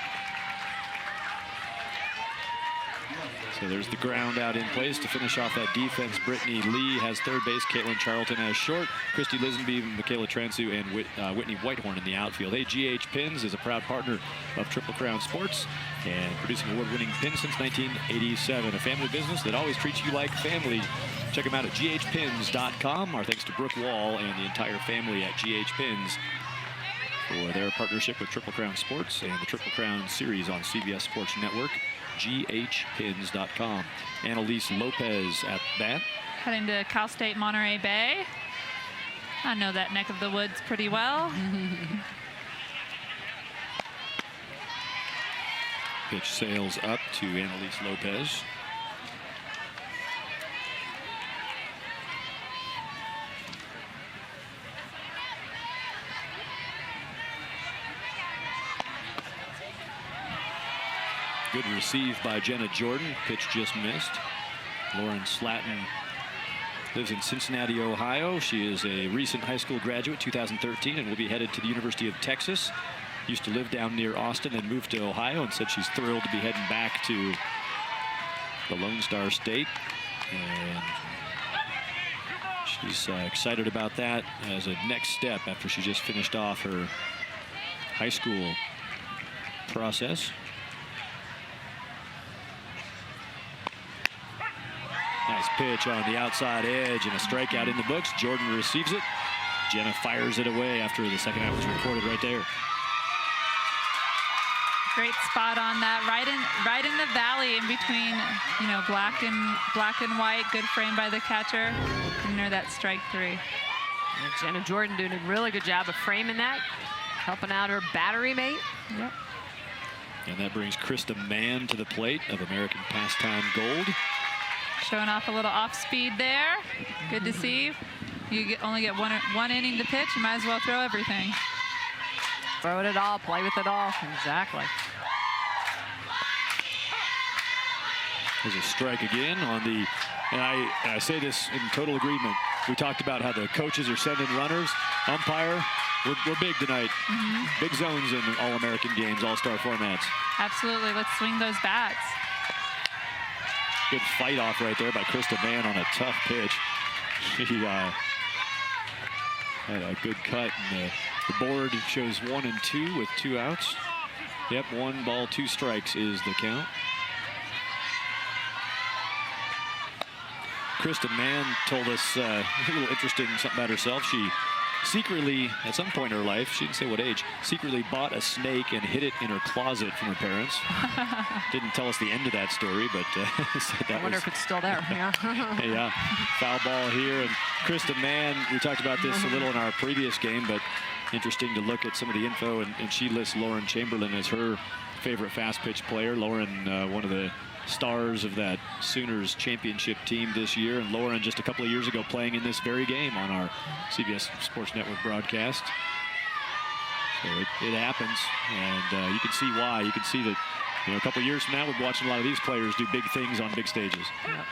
So there's the ground out in place to finish off that defense. Brittany Lee has third base. Caitlin Charlton has short. Christy Lisenby, Michaela Transu, and Whitney Whitehorn in the outfield. Hey, GH Pins is a proud partner of Triple Crown Sports and producing award-winning pins since 1987. A family business that always treats you like family. Check them out at ghpins.com. Our thanks to Brooke Wall and the entire family at GH Pins for their partnership with Triple Crown Sports and the Triple Crown Series on CBS Sports Network. ghpins.com. Annalise Lopez at bat. Heading to Cal State Monterey Bay. I know that neck of the woods pretty well. Pitch sails up to Annalise Lopez. Good receive by Jenna Jordan. Pitch just missed. Lauren Slatton lives in Cincinnati, Ohio. She is a recent high school graduate, 2013, and will be headed to the University of Texas. Used to live down near Austin and moved to Ohio, and said she's thrilled to be heading back to the Lone Star State. And she's excited about that as a next step after she just finished off her high school process. Nice pitch on the outside edge and a strikeout in the books. Jordan receives it. Jenna fires it away after the second out was recorded right there. Great spot on that, right in the valley in between, you know, black and white. Good frame by the catcher. And near that strike three. And Jenna Jordan doing a really good job of framing that, helping out her battery mate. Yep. And that brings Krista Mann to the plate of American Pastime Gold. Showing off a little off speed there. Good to see. You only get one inning to pitch. You might as well throw everything. Throw it all, play with it all. Exactly. There's a strike again on the, and I say this in total agreement. We talked about how the coaches are sending runners. Umpire, we're big tonight. Big zones in All-American games, All-Star formats. Absolutely. Let's swing those bats. Good fight off right there by Krista Mann on a tough pitch. She had a good cut. And the board shows 1 and 2 with 2 outs. Yep, 1 ball, 2 strikes is the count. Krista Mann told us a little interesting something about herself. She secretly, at some point in her life, she didn't say what age, secretly bought a snake and hid it in her closet from her parents. Didn't tell us the end of that story, but said that I wonder if it's still there. Yeah. Yeah, foul ball here. And Krista Mann, we talked about this a little in our previous game, but interesting to look at some of the info. And she lists Lauren Chamberlain as her favorite fast pitch player. Lauren, one of the stars of that Sooners championship team this year, and Lauren just a couple of years ago playing in this very game on our CBS Sports Network broadcast. So it happens, and you can see why. You can see that, you know, a couple of years from now we'll be watching a lot of these players do big things on big stages. Yeah.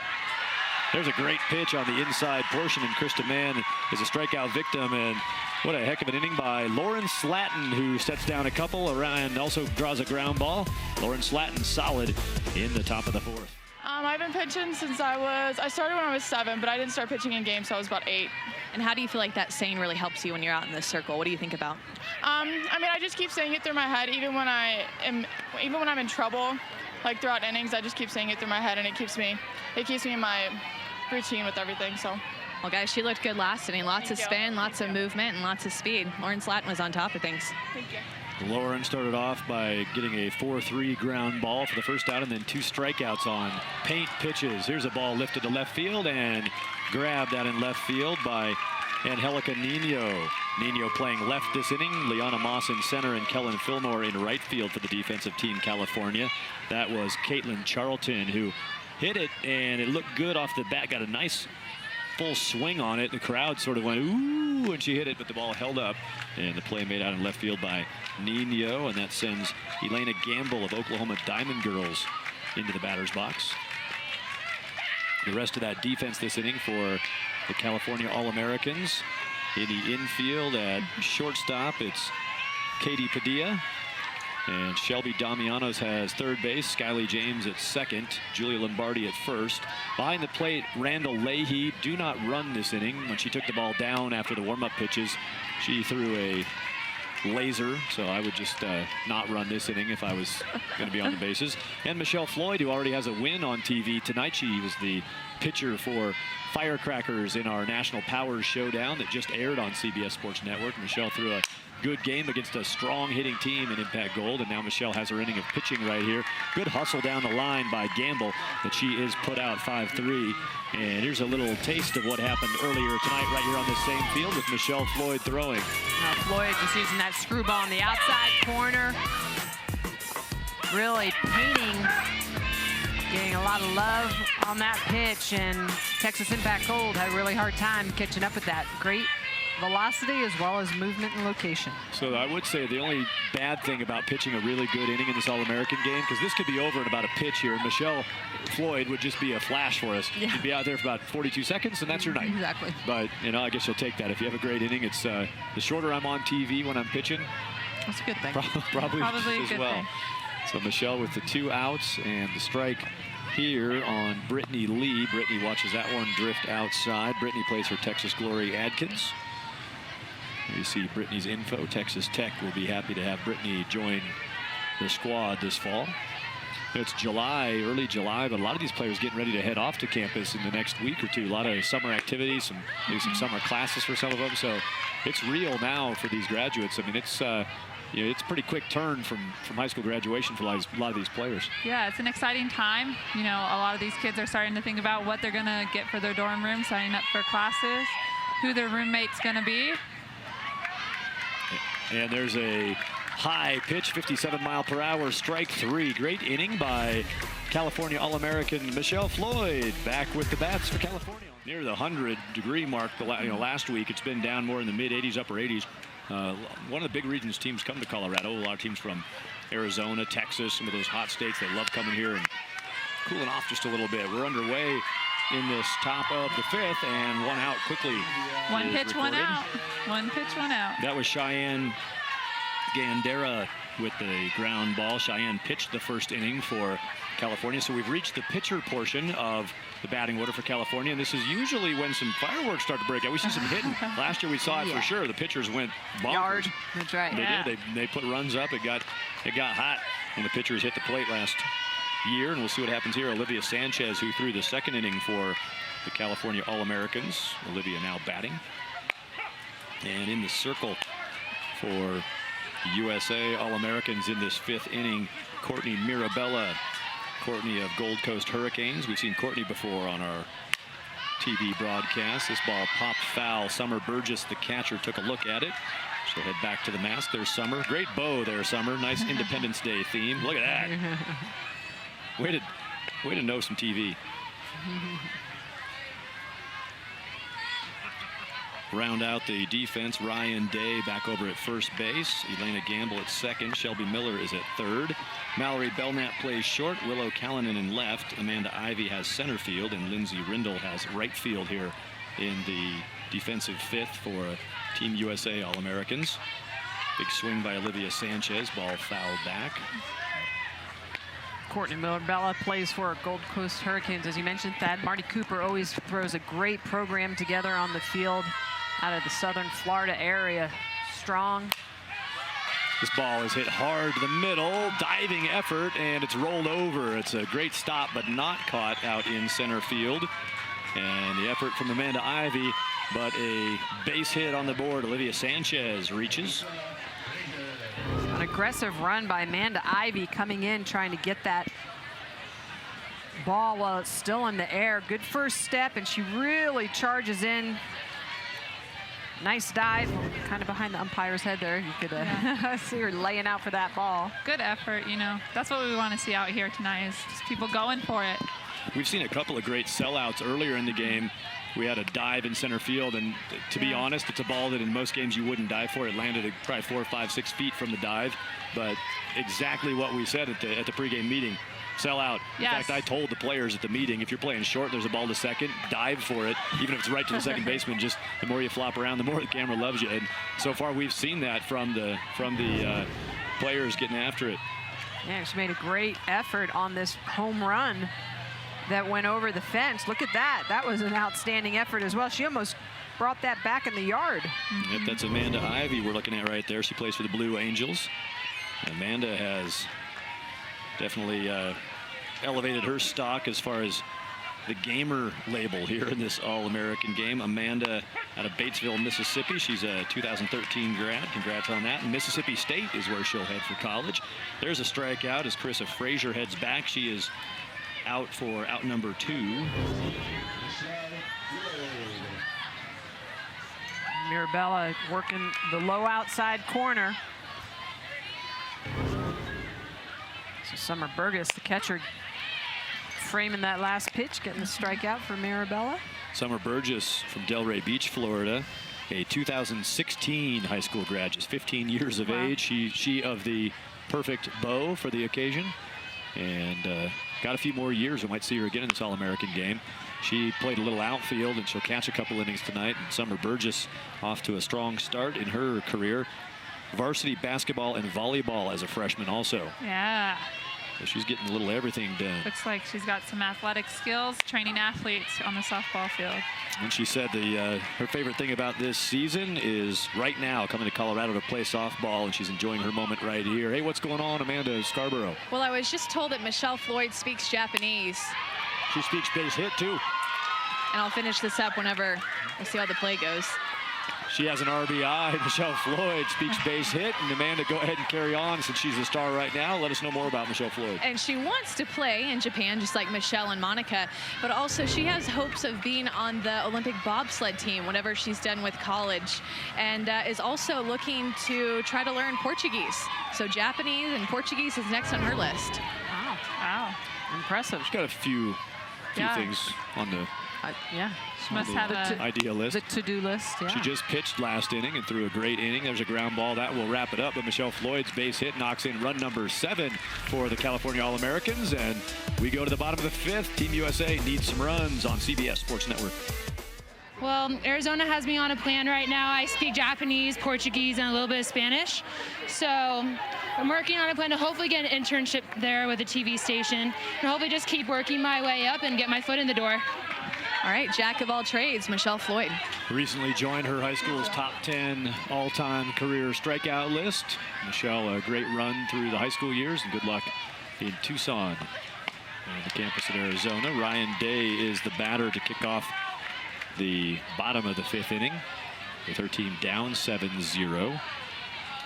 There's a great pitch on the inside portion, and Krista Mann is a strikeout victim, and what a heck of an inning by Lauren Slatton, who sets down a couple around and also draws a ground ball. Lauren Slatton solid in the top of the 4th. I've been pitching since I started when I was 7, but I didn't start pitching in games until I was about 8. And how do you feel like that saying really helps you when you're out in this circle? What do you think about? I mean, I just keep saying it through my head, even when I'm in trouble, like throughout innings, I just keep saying it through my head, and it keeps me in my routine with everything. So. Well, guys, she looked good last inning. Lots of spin, lots of movement, and lots of speed. Lauren Slatton was on top of things. Thank you. Lauren started off by getting a 4-3 ground ball for the first out, and then 2 strikeouts on paint pitches. Here's a ball lifted to left field and grabbed out in left field by Angelica Nino. Nino playing left this inning. Liana Moss in center and Kellen Fillmore in right field for the defensive team California. That was Caitlin Charlton who hit it, and it looked good off the bat. Got a nice full swing on it. The crowd sort of went, ooh, when she hit it, but the ball held up. And the play made out in left field by Nino, and that sends Elena Gamble of Oklahoma Diamond Girls into the batter's box. The rest of that defense this inning for the California All-Americans. In the infield at shortstop, it's Katie Padilla. And Shelby Damianos has third base, Skylie James at second, Julia Lombardi at first. Behind the plate, Randall Leahy. Do not run this inning. When she took the ball down after the warm-up pitches, she threw a laser, so I would just not run this inning if I was going to be on the bases. And Michelle Floyd, who already has a win on TV tonight. She was the pitcher for Firecrackers in our National Powers Showdown that just aired on CBS Sports Network. Michelle threw a good game against a strong hitting team in Impact Gold, and now Michelle has her inning of pitching right here. Good hustle down the line by Gamble, but she is put out 5-3. And here's a little taste of what happened earlier tonight right here on this same field with Michelle Floyd throwing. Now Floyd just using that screwball in the outside corner. Really painting, getting a lot of love on that pitch, and Texas Impact Gold had a really hard time catching up with that. Great velocity as well as movement and location. So I would say the only bad thing about pitching a really good inning in this All-American game, because this could be over in about a pitch here, Michelle Floyd would just be a flash for us. Yeah. She'd be out there for about 42 seconds, and that's your night. Exactly. But, you know, I guess you'll take that. If you have a great inning, it's the shorter I'm on TV when I'm pitching, That's a good thing. probably a as good well. thing. So Michelle with the 2 outs and the strike here on Brittany Lee. Brittany watches that one drift outside. Brittany plays for Texas Glory Adkins. You see Brittany's info. Texas Tech will be happy to have Brittany join the squad this fall. It's July, early July, but a lot of these players getting ready to head off to campus in the next week or two. A lot of summer activities, maybe some summer classes for some of them. So it's real now for these graduates. I mean, it's you know, it's a pretty quick turn from high school graduation for a lot of these players. Yeah, it's an exciting time. You know, a lot of these kids are starting to think about what they're going to get for their dorm room, signing up for classes, who their roommate's going to be. And there's a high pitch, 57-mile-per-hour, strike 3. Great inning by California All-American Michelle Floyd, back with the bats for California. Near the 100-degree mark last week. It's been down more in the mid-80s, upper 80s. One of the big reasons teams come to Colorado, a lot of teams from Arizona, Texas, some of those hot states, they love coming here and cooling off just a little bit. We're underway in this top of the 5th, and 1 out quickly. One pitch, recorded. 1 out. 1 pitch, 1 out. That was Cheyenne Gandera with the ground ball. Cheyenne pitched the first inning for California, so we've reached the pitcher portion of the batting order for California, and this is usually when some fireworks start to break out. We see some hitting. Last year we saw it for sure. The pitchers went bonkers. Yard. That's right. They did. They put runs up. It got hot when the pitchers hit the plate last year, and we'll see what happens here. Olivia Sanchez, who threw the second inning for the California All-Americans. Olivia now batting. And in the circle for the USA All-Americans in this 5th inning, Courtney Mirabella. Courtney of Gold Coast Hurricanes. We've seen Courtney before on our TV broadcast. This ball popped foul. Summer Burgess, the catcher, took a look at it. She'll head back to the mask. There's Summer. Great bow there, Summer. Nice Independence Day theme. Look at that. Way to know some TV. Round out the defense, Ryan Day back over at first base. Elena Gamble at second. Shelby Miller is at third. Mallory Belknap plays short. Willow Callanan in left. Amanda Ivy has center field, and Lindsay Rindle has right field here in the defensive 5th for Team USA All-Americans. Big swing by Olivia Sanchez. Ball fouled back. Courtney Mirabella plays for Gold Coast Hurricanes, as you mentioned, Thad. Marty Cooper always throws a great program together on the field out of the southern Florida area. Strong. This ball is hit hard to the middle, diving effort, and it's rolled over. It's a great stop, but not caught out in center field. And the effort from Amanda Ivy, but a base hit on the board. Olivia Sanchez reaches. An aggressive run by Amanda Ivy coming in, trying to get that ball while it's still in the air. Good first step, and she really charges in. Nice dive, kind of behind the umpire's head there. You could see her laying out for that ball. Good effort, you know. That's what we want to see out here tonight, is just people going for it. We've seen a couple of great sellouts earlier in the game. We had a dive in center field, and to be honest, it's a ball that in most games you wouldn't dive for. It landed at probably 4, 5, 6 feet from the dive, but exactly what we said at the pregame meeting. Sell out. In fact, I told the players at the meeting, if you're playing short, there's a ball to second, dive for it, even if it's right to the second baseman. Just the more you flop around, the more the camera loves you. And so far, we've seen that from the players getting after it. Yeah, she made a great effort on this home run that went over the fence. Look at that. That was an outstanding effort as well. She almost brought that back in the yard. Yep, that's Amanda Ivy we're looking at right there. She plays for the Blue Angels. Amanda has definitely elevated her stock as far as the gamer label here in this All-American game. Amanda out of Batesville, Mississippi. She's a 2013 grad. Congrats on that. And Mississippi State is where she'll head for college. There's a strikeout as Carissa Frazier heads back. She is out for out number 2. Mirabella working the low outside corner. So Summer Burgess, the catcher, framing that last pitch, getting the strikeout for Mirabella. Summer Burgess from Delray Beach, Florida, a 2016 high school grad, just 15 years of age. She of the perfect bow for the occasion, and got a few more years. We might see her again in this All-American game. She played a little outfield, and she'll catch a couple innings tonight. And Summer Burgess off to a strong start in her career. Varsity basketball and volleyball as a freshman also. Yeah. So she's getting a little everything done. Looks like she's got some athletic skills, training athletes on the softball field. And she said her favorite thing about this season is right now coming to Colorado to play softball, and she's enjoying her moment right here. Hey, what's going on, Amanda Scarborough? Well, I was just told that Michelle Floyd speaks Japanese. She speaks base hit, too. And I'll finish this up whenever I see how the play goes. She has an RBI. Michelle Floyd speaks base hit. And Amanda, go ahead and carry on since she's the star right now. Let us know more about Michelle Floyd. And she wants to play in Japan, just like Michelle and Monica. But also she has hopes of being on the Olympic bobsled team whenever she's done with college. And is also looking to try to learn Portuguese. So Japanese and Portuguese is next on her list. Wow. Wow. Impressive. She's got a few things on the she must have a idea list. The to-do list. Yeah. She just pitched last inning and threw a great inning. There's a ground ball that will wrap it up, but Michelle Floyd's base hit knocks in run number 7 for the California All-Americans, and we go to the bottom of the 5th. Team USA needs some runs on CBS Sports Network. Well, Arizona has me on a plan right now. I speak Japanese, Portuguese, and a little bit of Spanish. So I'm working on a plan to hopefully get an internship there with a TV station, and hopefully just keep working my way up and get my foot in the door. All right, jack of all trades, Michelle Floyd. Recently joined her high school's top 10 all-time career strikeout list. Michelle, a great run through the high school years, and good luck in Tucson, the campus at Arizona. Ryan Day is the batter to kick off the bottom of the 5th inning with her team down 7-0.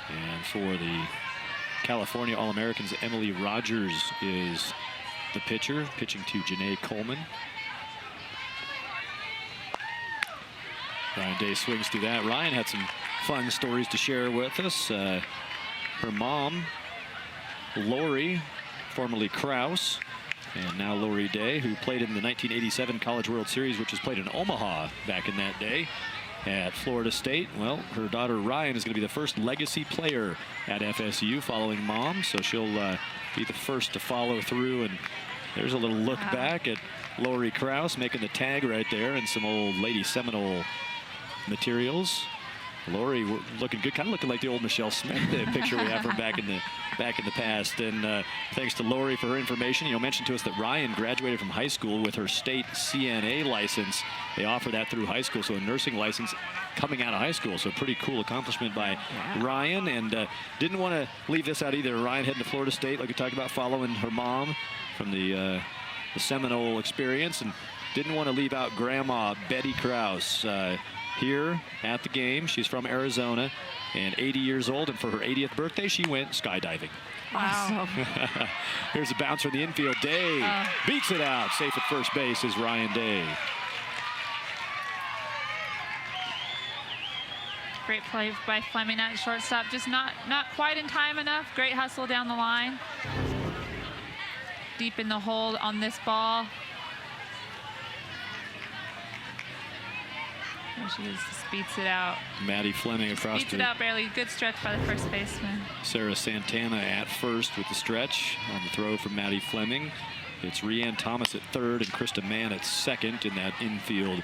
And for the California All-Americans, Emily Rogers is the pitcher, pitching to Janae Coleman. Ryan Day swings through that. Ryan had some fun stories to share with us. Her mom, Lori, formerly Krause, and now Lori Day, who played in the 1987 College World Series, which was played in Omaha back in that day at Florida State. Well, her daughter Ryan is going to be the first legacy player at FSU following mom, so she'll be the first to follow through. And there's a little look back at Lori Krause making the tag right there, and some old Lady Seminole materials. Lori looking good, kind of looking like the old Michelle Smith picture we have from back in the past. And thanks to Lori for her information. Mentioned to us that Ryan graduated from high school with her state CNA license. They offer that through high school, so a nursing license coming out of high school. So a pretty cool accomplishment by Ryan. And didn't want to leave this out either. Ryan heading to Florida State, like we talked about, following her mom from the Seminole experience, and didn't want to leave out Grandma Betty Krause. Here at the game. She's from Arizona and 80 years old, and for her 80th birthday she went skydiving. Wow. Here's a bouncer in the infield. Day beats it out. Safe at first base is Ryan Day. Great play by Fleming at shortstop, just not quite in time enough. Great hustle down the line. Deep in the hole on this ball. And she just beats it out. Maddie Fleming across beats it out barely. Good stretch by the first baseman. Sarah Santana at first with the stretch on the throw from Maddie Fleming. It's Rianne Thomas at third and Krista Mann at second in that infield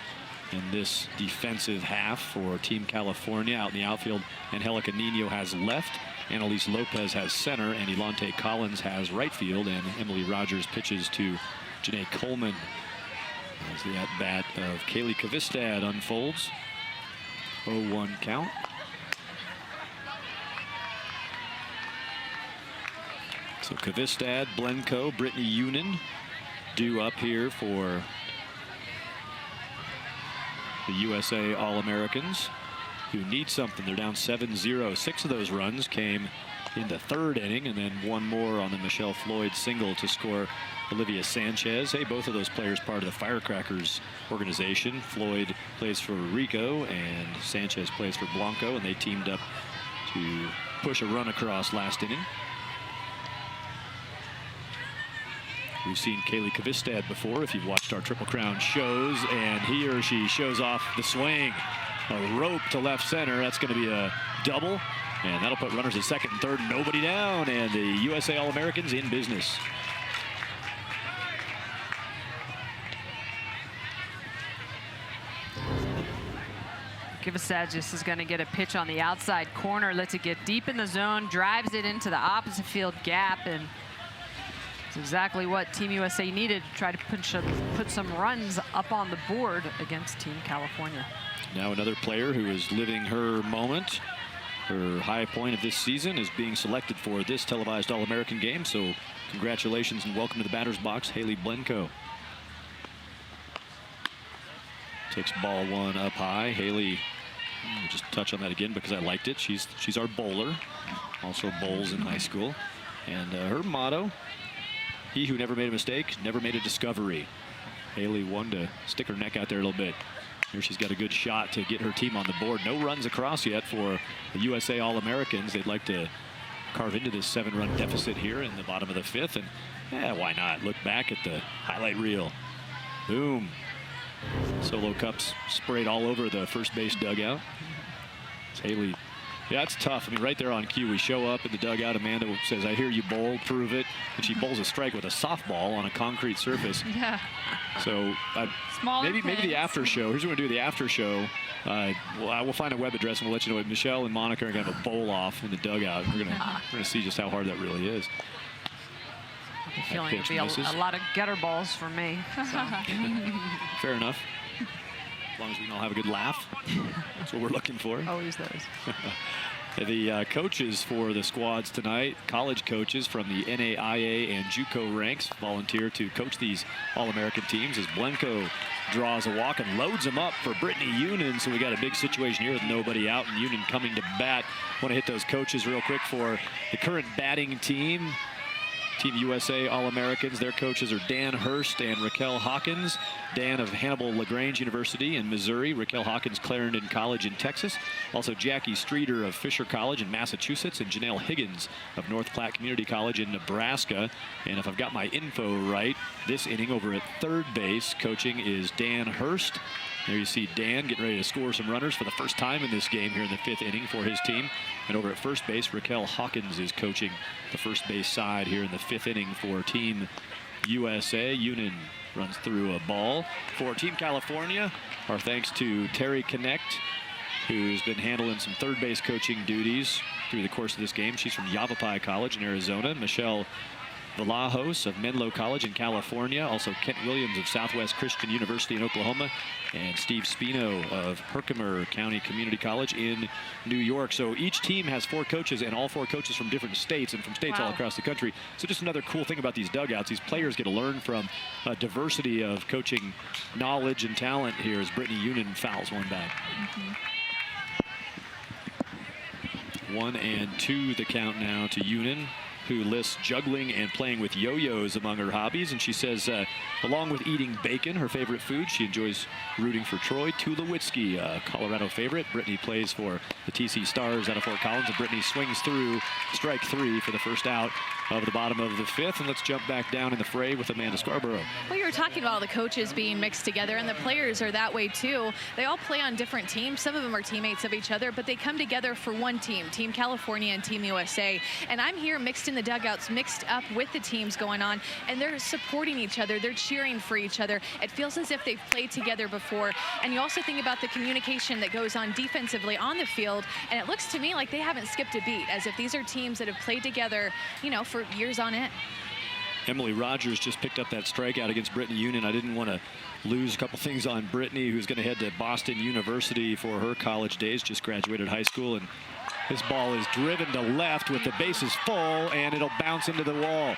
in this defensive half for Team California. Out in the outfield, Angelica Nino has left. Annalise Lopez has center, and Elante Collins has right field, and Emily Rogers pitches to Janae Coleman as the at-bat of Kaylee Kvistad unfolds. 0-1 count. So Kvistad, Blenko, Brittany Unen due up here for the USA All-Americans, who need something. They're down 7-0. 6 of those runs came in the third inning, and then one more on the Michelle Floyd single to score Olivia Sanchez. Hey, both of those players part of the Firecrackers organization. Floyd plays for Rico, and Sanchez plays for Blanco, and they teamed up to push a run across last inning. We've seen Kaylee Kvistad before if you've watched our Triple Crown shows, and he or she shows off the swing. A rope to left center. That's going to be a double, and that'll put runners at second and third, nobody down, and the USA All-Americans in business. Kvistad just is going to get a pitch on the outside corner, lets it get deep in the zone, drives it into the opposite field gap, and it's exactly what Team USA needed to try to put some runs up on the board against Team California. Now another player who is living her moment. Her high point of this season is being selected for this televised All-American game. So congratulations and welcome to the batter's box, Haley Blenko. Takes ball one up high. Haley, I'll just touch on that again because I liked it. She's our bowler, also bowls in high school. And her motto, he who never made a mistake, never made a discovery. Haley wanted to stick her neck out there a little bit. Here she's got a good shot to get her team on the board. No runs across yet for the USA All-Americans. They'd like to carve into this 7-run deficit here in the bottom of the 5th. And yeah, why not? Look back at the highlight reel. Boom. Solo cups sprayed all over the first base dugout. It's Haley. Yeah, it's tough. I mean, right there on cue, we show up in the dugout. Amanda says, I hear you bowl, prove it. And she bowls a strike with a softball on a concrete surface. Yeah. So maybe the after show. Here's what we're going to do, the after show. We'll find a web address and we'll let you know what Michelle and Monica are going to have a bowl off in the dugout. We're going to see just how hard that really is. I have a feeling it'll be a lot of gutter balls for me. So. Fair enough. As long as we can all have a good laugh. That's what we're looking for. Always those. The coaches for the squads tonight, college coaches from the NAIA and JUCO ranks, volunteer to coach these All-American teams as Blenko draws a walk and loads them up for Brittany Unen. So we got a big situation here with nobody out and Unen coming to bat. Want to hit those coaches real quick for the current batting team. Team USA All-Americans, their coaches are Dan Hurst and Raquel Hawkins. Dan of Hannibal LaGrange University in Missouri. Raquel Hawkins, Clarendon College in Texas. Also Jackie Streeter of Fisher College in Massachusetts. And Janelle Higgins of North Platte Community College in Nebraska. And if I've got my info right, this inning over at third base, coaching is Dan Hurst. There you see Dan getting ready to score some runners for the first time in this game here in the 5th inning for his team. And over at first base, Raquel Hawkins is coaching the first base side here in the 5th inning for Team USA. Unen runs through a ball. For Team California, our thanks to Terry Connect, who's been handling some third base coaching duties through the course of this game. She's from Yavapai College in Arizona. Michelle Valajos of Menlo College in California. Also Kent Williams of Southwest Christian University in Oklahoma. And Steve Spino of Herkimer County Community College in New York. So each team has 4 coaches, and all 4 coaches from different states and from states all across the country. So just another cool thing about these dugouts. These players get to learn from a diversity of coaching knowledge and talent here as Brittany Unen fouls one back. 1-2 the count now to Unen, who lists juggling and playing with yo-yos among her hobbies. And she says, along with eating bacon, her favorite food, she enjoys rooting for Troy Tulowitzki, a Colorado favorite. Brittany plays for the TC Stars out of Fort Collins, and Brittany swings through strike 3 for the first out of the bottom of the 5th. And let's jump back down in the fray with Amanda Scarborough. Well, you were talking about all the coaches being mixed together, and the players are that way too. They all play on different teams. Some of them are teammates of each other, but they come together for one team, Team California and Team USA. And I'm here mixed in the dugouts mixed up with the teams going on, and they're supporting each other. They're cheering for each other. It feels as if they've played together before. And you also think about the communication that goes on defensively on the field, and it looks to me like they haven't skipped a beat, as if these are teams that have played together, you know, for years on end. Emily Rogers just picked up that strikeout against Brittany Union. I didn't want to lose a couple things on Brittany, who's going to head to Boston University for her college days, just graduated high school. And this ball is driven to left with the bases full, and it'll bounce into the wall.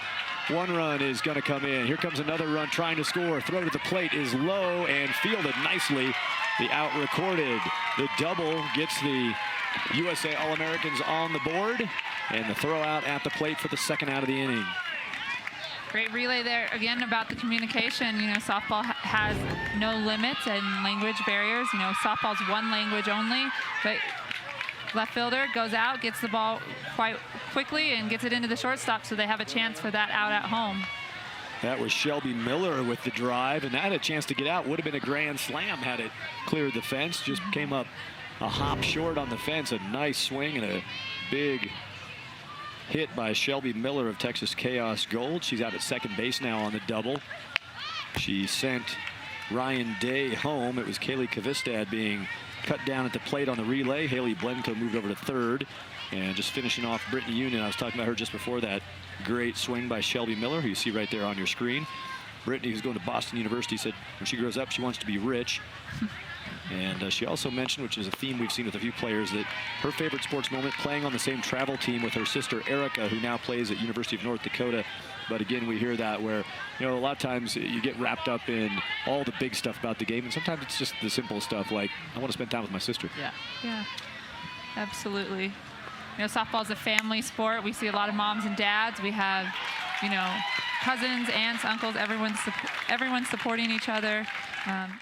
One run is going to come in. Here comes another run trying to score. Throw to the plate is low and fielded nicely. The out recorded. The double gets the USA All-Americans on the board, and the throw out at the plate for the second out of the inning. Great relay there again about the communication. You know, softball has no limits and language barriers. You know, softball's one language only, but left fielder goes out, gets the ball quite quickly and gets it into the shortstop, so they have a chance for that out at home. That was Shelby Miller with the drive, and that had a chance to get out. Would have been a grand slam had it cleared the fence. Just came up a hop short on the fence. A nice swing and a big hit by Shelby Miller of Texas Chaos Gold. She's out at second base now on the double. She sent Ryan Day home. It was Kaylee Kvistad being cut down at the plate on the relay. Haley Blenko moved over to third. And just finishing off Brittany Union, I was talking about her just before that. Great swing by Shelby Miller, who you see right there on your screen. Brittany, who's going to Boston University, said when she grows up, she wants to be rich. And she also mentioned, which is a theme we've seen with a few players, that her favorite sports moment, playing on the same travel team with her sister Erica, who now plays at University of North Dakota. But again, we hear that where, you know, a lot of times you get wrapped up in all the big stuff about the game, and sometimes it's just the simple stuff like, I want to spend time with my sister. Yeah, absolutely. You know, softball's a family sport. We see a lot of moms and dads. We have, you know, cousins, aunts, uncles, everyone's supporting each other. And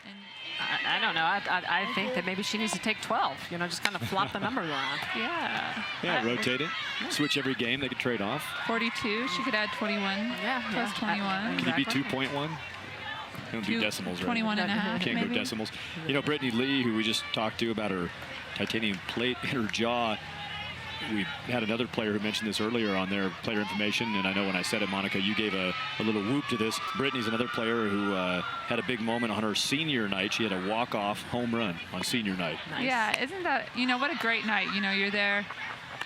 I don't know. I think that maybe she needs to take 12. You know, just kind of flop the numbers around. Yeah, rotate it. Switch every game. They could trade off. 42. She could add 21. Plus 21. Can you be 2.1? Don't do decimals, right? 21 and a half. Can't maybe go decimals. You know, Brittany Lee, who we just talked to about her titanium plate in her jaw. We had another player who mentioned this earlier on their player information, and I know when I said it, Monica, you gave a little whoop to this. Brittany's another player who had a big moment on her senior night. She had a walk-off home run on senior night. Nice. Yeah, isn't that, you know, what a great night. You know, you're there,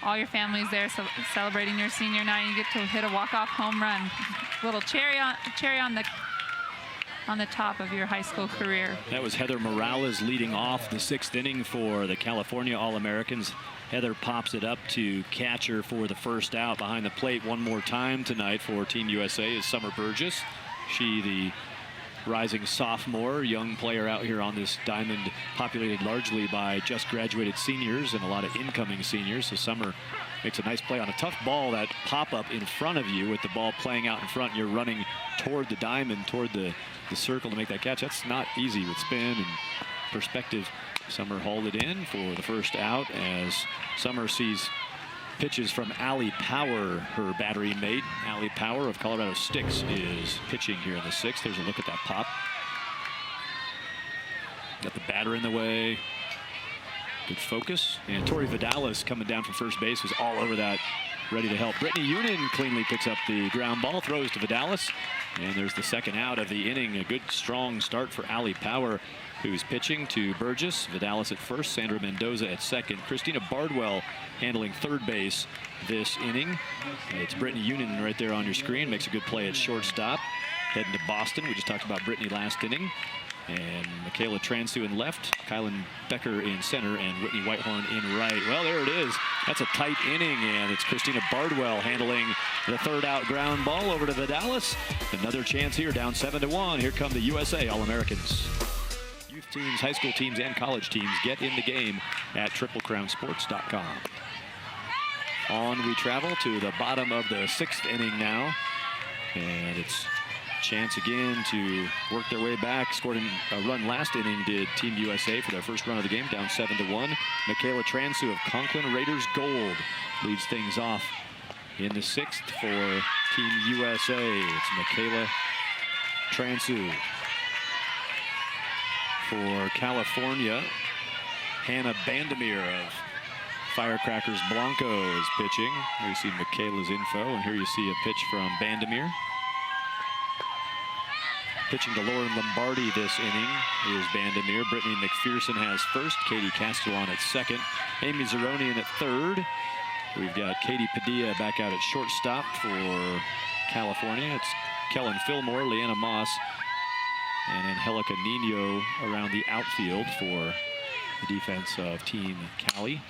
all your family's there celebrating your senior night, and you get to hit a walk-off home run. Little cherry on the top of your high school career. That was Heather Morales leading off the sixth inning for the California All-Americans. Heather pops it up to catcher for the first out. Behind the plate one more time tonight for Team USA is Summer Burgess. She, the rising sophomore, young player out here on this diamond, populated largely by just graduated seniors and a lot of incoming seniors. So Summer makes a nice play on a tough ball, that pop-up in front of you with the ball playing out in front. You're running toward the diamond, toward the circle to make that catch. That's not easy with spin and perspective. Summer hauled it in for the first out as Summer sees pitches from Allie Power, her battery mate. Allie Power of Colorado Sticks is pitching here in the sixth. There's a look at that pop. Got the batter in the way. Good focus. And Tori Vidalis coming down from first base was all over that, ready to help. Brittany Union cleanly picks up the ground ball, throws to Vidalis. And there's the second out of the inning. A good, strong start for Allie Power, who's pitching to Burgess. Vidalis at first, Sandra Mendoza at second. Christina Bardwell handling third base this inning. It's Brittany Union right there on your screen. Makes a good play at shortstop. Heading to Boston. We just talked about Brittany last inning. And Michaela Transu in left, Kylan Becker in center, and Whitney Whitehorn in right. Well, there it is. That's a tight inning, and it's Christina Bardwell handling the third out ground ball over to Vidalis. Another chance here, down 7-1. Here come the USA All-Americans. Youth teams, high school teams, and college teams get in the game at TripleCrownSports.com. On we travel to the bottom of the sixth inning now, and it's chance again to work their way back. Scored a run last inning, did Team USA for their first run of the game, down 7-1. Michaela Transu of Conklin Raiders Gold leads things off in the sixth for Team USA. It's Michaela Transu. For California, Hannah Bandemir of Firecrackers Blanco is pitching. Here you see Michaela's info, and here you see a pitch from Bandemir. Pitching to Lauren Lombardi this inning is Bandemir. Brittany McPherson has first. Katie Castellon at second. Amy Zeronian at third. We've got Katie Padilla back out at shortstop for California. It's Kellen Fillmore, Leanna Moss, and Angelica Nino around the outfield for the defense of Team Cali.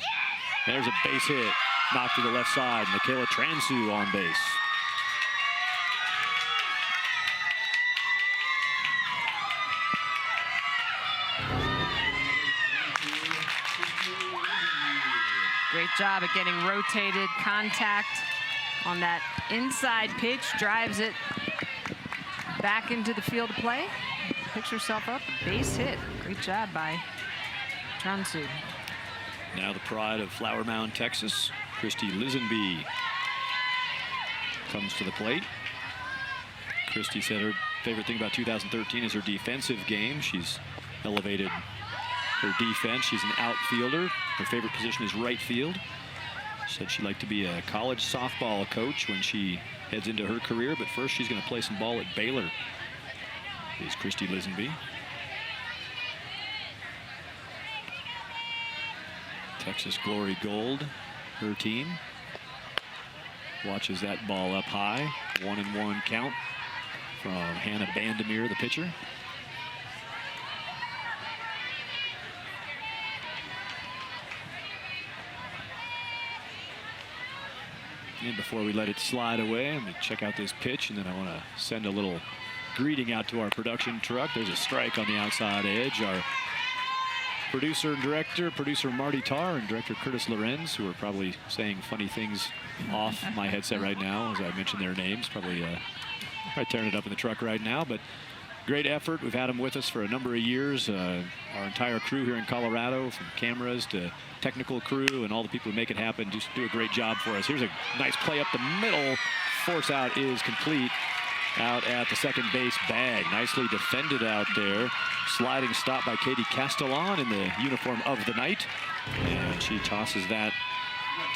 And there's a base hit, knocked to the left side. Michaela Transu on base. Great job at getting rotated contact on that inside pitch. Drives it back into the field of play. Picks herself up, base hit. Great job by Transu. Now the pride of Flower Mound, Texas, Christy Lisenby comes to the plate. Christy said her favorite thing about 2013 is her defensive game. She's elevated her defense. She's an outfielder. Her favorite position is right field. She said she'd like to be a college softball coach when she heads into her career, but first she's going to play some ball at Baylor. Is Christy Lisenby. Texas Glory Gold, her team. Watches that ball up high. 1-1 count from Hannah Bandemir, the pitcher. And before we let it slide away, I'm going to check out this pitch, and then I want to send a little greeting out to our production truck. There's a strike on the outside edge. Our producer and director, producer Marty Tarr and director Curtis Lorenz, who are probably saying funny things off my headset right now as I mention their names, probably tearing it up in the truck right now. But great effort. We've had them with us for a number of years. Our entire crew here in Colorado, from cameras to technical crew and all the people who make it happen, just do a great job for us. Here's a nice play up the middle. Force out is complete out at the second base bag. Nicely defended out there. Sliding stop by Katie Castellon in the uniform of the night. And she tosses that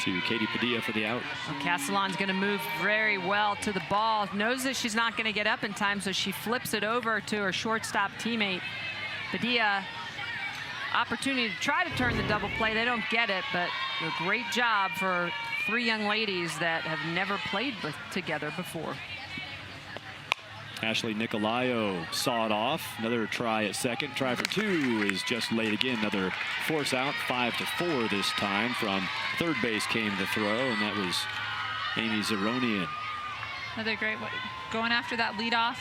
to Katie Padilla for the out. Well, Castellon's going to move very well to the ball. Knows that she's not going to get up in time, so she flips it over to her shortstop teammate. Padilla, opportunity to try to turn the double play. They don't get it, but a great job for three young ladies that have never played together before. Ashley Nicolayo sawed off. Another try at second. Try for two is just late again. Another force out. 5-4 this time. From third base came the throw, and that was Amy Zeronian. Another great one. Going after that leadoff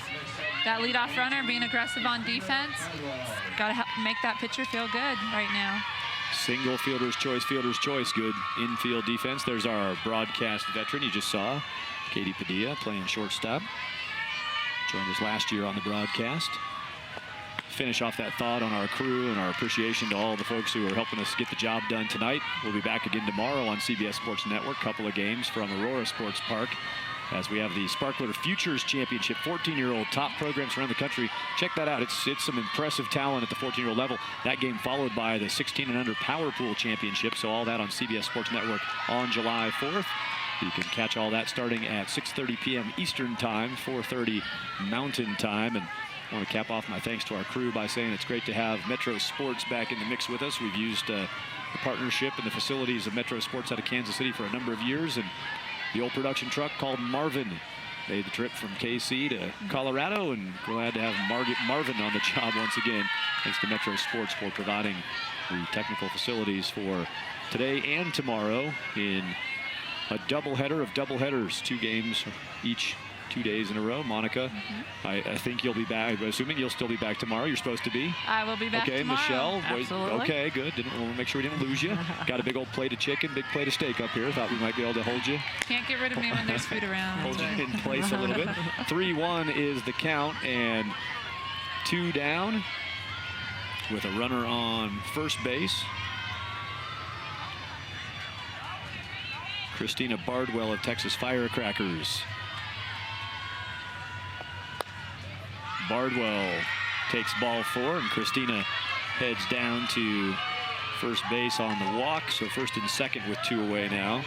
runner, being aggressive on defense. Got to make that pitcher feel good right now. Single fielder's choice, good infield defense. There's our broadcast veteran you just saw, Katie Padilla, playing shortstop. Joined us last year on the broadcast. Finish off that thought on our crew and our appreciation to all the folks who are helping us get the job done tonight. We'll be back again tomorrow on CBS Sports Network. Couple of games from Aurora Sports Park as we have the Sparkler Futures Championship, 14-year-old top programs around the country. Check that out. It's some impressive talent at the 14-year-old level. That game followed by the 16 and under Power Pool Championship. So all that on CBS Sports Network on July 4th. You can catch all that starting at 6:30 p.m. Eastern Time, 4:30 Mountain Time. And I want to cap off my thanks to our crew by saying it's great to have Metro Sports back in the mix with us. We've used the partnership and the facilities of Metro Sports out of Kansas City for a number of years. And the old production truck called Marvin made the trip from KC to Colorado, and glad to have Marvin on the job once again. Thanks to Metro Sports for providing the technical facilities for today and tomorrow in a doubleheader of doubleheaders, 2 games each, 2 days in a row. Monica, I think you'll be back. I'm assuming you'll still be back tomorrow. You're supposed to be. I will be back tomorrow. Okay, Michelle. Absolutely. Okay, good. We'll make sure we didn't lose you. Got a big old plate of chicken, big plate of steak up here. Thought we might be able to hold you. Can't get rid of me when there's food around. Hold you in place a little bit. 3-1 is the count, and 2 down with a runner on first base. Christina Bardwell of Texas Firecrackers. Bardwell takes ball 4, and Christina heads down to first base on the walk, so first and second with 2 away now.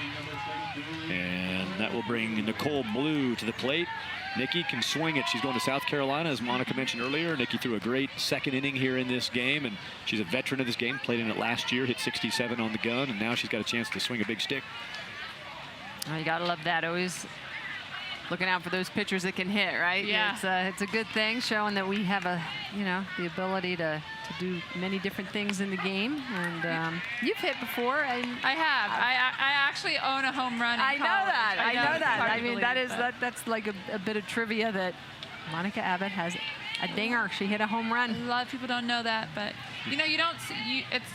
And that will bring Nicole Blue to the plate. Nikki can swing it. She's going to South Carolina, as Monica mentioned earlier. Nikki threw a great second inning here in this game, and she's a veteran of this game, played in it last year, hit 67 on the gun, and now she's got a chance to swing a big stick. Oh, you gotta love that. Always looking out for those pitchers that can hit, right? Yeah. It's a good thing, showing that we have the ability to do many different things in the game. And you've hit before. I have. I actually own a home run in I know college. that. I know that. I mean, believe, that's like a bit of trivia that Monica Abbott has a dinger. She hit a home run. A lot of people don't know that, but you don't see, it's